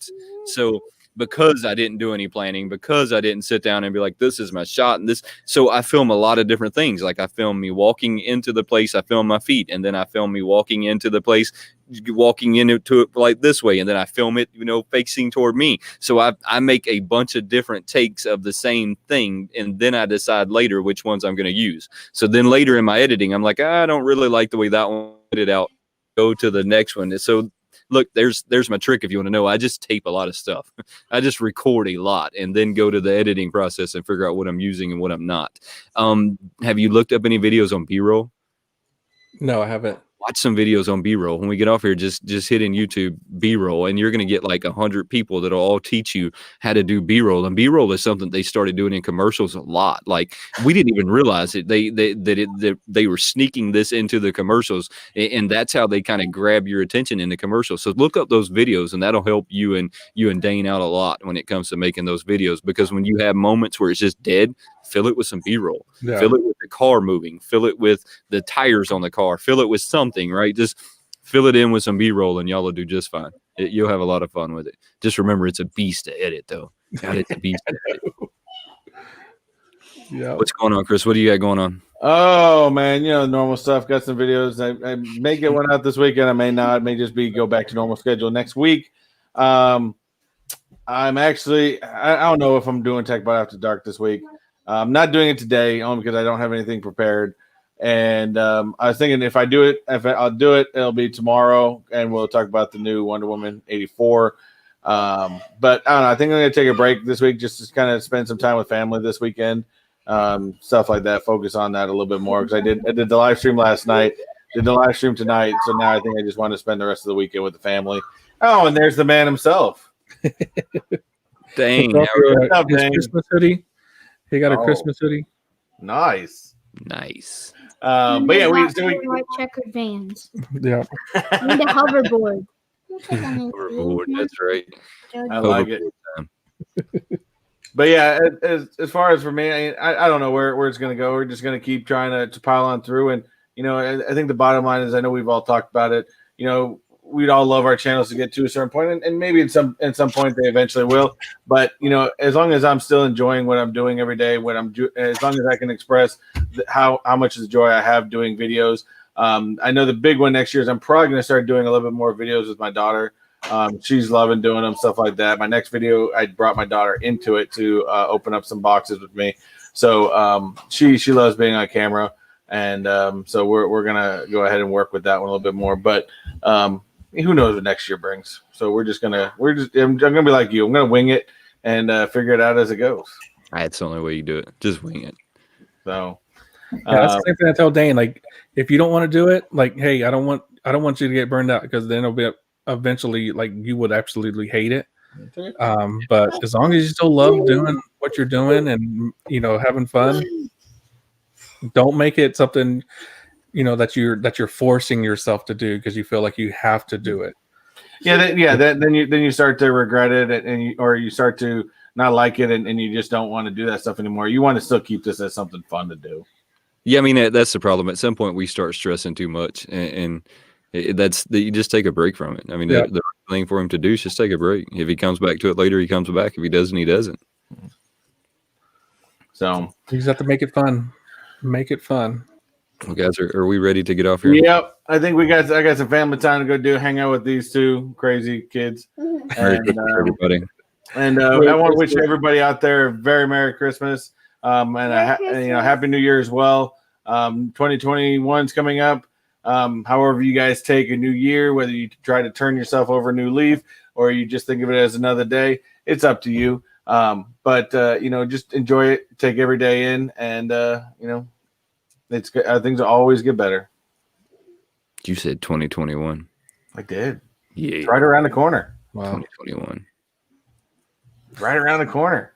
So because I didn't do any planning, because I didn't sit down and be like, this is my shot and this. So I film a lot of different things. Like I film me walking into the place, I film my feet, and then I film me walking into the place, walking into it like this way, and then I film it, facing toward me. So I make a bunch of different takes of the same thing, and then I decide later which ones I'm going to use. So then later in my editing, I'm like, I don't really like the way that one edited out. Go to the next one. So look, there's my trick if you want to know. I just tape a lot of stuff. I just record a lot and then go to the editing process and figure out what I'm using and what I'm not. Have you looked up any videos on B-roll? No, I haven't. Watch some videos on B-roll. When we get off here, just hit in YouTube B-roll, and you're going to get like 100 people that'll all teach you how to do B-roll. And B-roll is something they started doing in commercials a lot. Like we didn't even realize it. They were sneaking this into the commercials, and that's how they kind of grab your attention in the commercials. So look up those videos, and that'll help you and Dane out a lot when it comes to making those videos. Because when you have moments where it's just dead, fill it with some B-roll. Yeah. Fill it with the car moving. Fill it with the tires on the car. Fill it with something, right? Just fill it in with some B-roll, and y'all will do just fine. You'll have a lot of fun with it. Just remember, it's a beast to edit, though. God, it's a beast to edit. Yeah. What's going on, Chris? What do you got going on? Oh, man, normal stuff. Got some videos. I may get one out this weekend. I may not. It may just go back to normal schedule next week. I'm actually, I don't know if I'm doing Techbot After Dark this week. I'm not doing it today only because I don't have anything prepared. And I was thinking if I'll do it, it'll be tomorrow, and we'll talk about the new Wonder Woman 84. But I don't know. I think I'm going to take a break this week just to kind of spend some time with family this weekend. Stuff like that. Focus on that a little bit more, because I did the live stream last night, did the live stream tonight. So now I think I just want to spend the rest of the weekend with the family. Oh, and there's the man himself. Dang. His Christmas hoodie. He got a Christmas hoodie. Nice. But yeah, we white checkered Vans. Yeah. And a hoverboard. Hoverboard, that's right. I like it. But yeah, as far as for me, I don't know where it's going to go. We're just going to keep trying to pile on through. And, I think the bottom line is, I know we've all talked about it. We'd all love our channels to get to a certain point, and maybe at some point they eventually will. But as long as I'm still enjoying what I'm doing every day, as long as I can express how much of the joy I have doing videos. I know the big one next year is I'm probably going to start doing a little bit more videos with my daughter. She's loving doing them, stuff like that. My next video, I brought my daughter into it to open up some boxes with me. So she loves being on camera, and so we're gonna go ahead and work with that one a little bit more. But who knows what next year brings? So I'm gonna be like you. I'm gonna wing it and figure it out as it goes. That's the only way you do it. Just wing it. So that's the same thing I tell Dane. Like, if you don't want to do it, like, hey, I don't want you to get burned out, because then it'll be eventually like you would absolutely hate it. But as long as you still love doing what you're doing and having fun, Don't make it something, that you're forcing yourself to do because you feel like you have to do it. Then you start to regret it, or you start to not like it, and you just don't want to do that stuff anymore. You want to still keep this as something fun to do. Yeah, I mean that's the problem. At some point, we start stressing too much, and that's you just take a break from it. I mean, the right thing for him to do is just take a break. If he comes back to it later, he comes back. If he doesn't, he doesn't. So you just have to make it fun. Make it fun. Well, guys, are we ready to get off here? Yep, I think I got some family time to go hang out with these two crazy kids. Merry Christmas, everybody. And I want to wish everybody out there a very Merry Christmas, and Happy New Year as well. 2021's coming up. However you guys take a new year, whether you try to turn yourself over a new leaf or you just think of it as another day, it's up to you. But just enjoy it, take every day in, and it's good. Things will always get better. You said 2021. I did. Yeah, it's right around the corner. Wow. 2021. Right around the corner.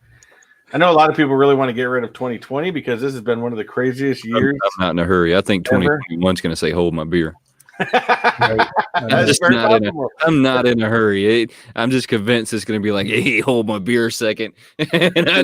I know a lot of people really want to get rid of 2020 because this has been one of the craziest years. I'm not in a hurry. I think 2021 is going to say, "Hold my beer." I'm not in a hurry. I'm just convinced it's going to be like, "Hey, hold my beer a second." And I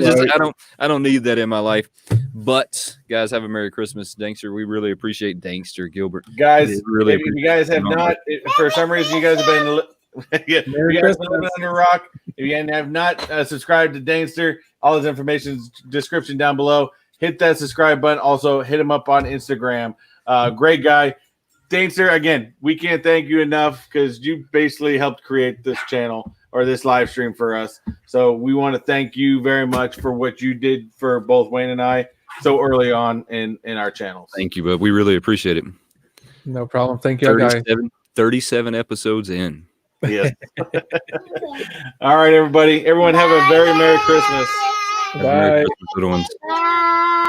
don't need that in my life. But guys, have a Merry Christmas, Dankster. We really appreciate Dankster Gilbert. Guys, really if you guys have not, for some reason, you guys have been. Merry you guys Christmas. living under a rock. If you have not subscribed to Danester, all his information is description down below. Hit that subscribe button. Also, hit him up on Instagram. Great guy. Danester, again, we can't thank you enough because you basically helped create this channel or this live stream for us. So we want to thank you very much for what you did for both Wayne and I so early on in our channels. Thank you, bud. We really appreciate it. No problem. Thank you, guys. 37 episodes in. Yes. All right, everybody. Everyone have a very Merry Christmas. Bye. Merry Christmas, little ones. Bye.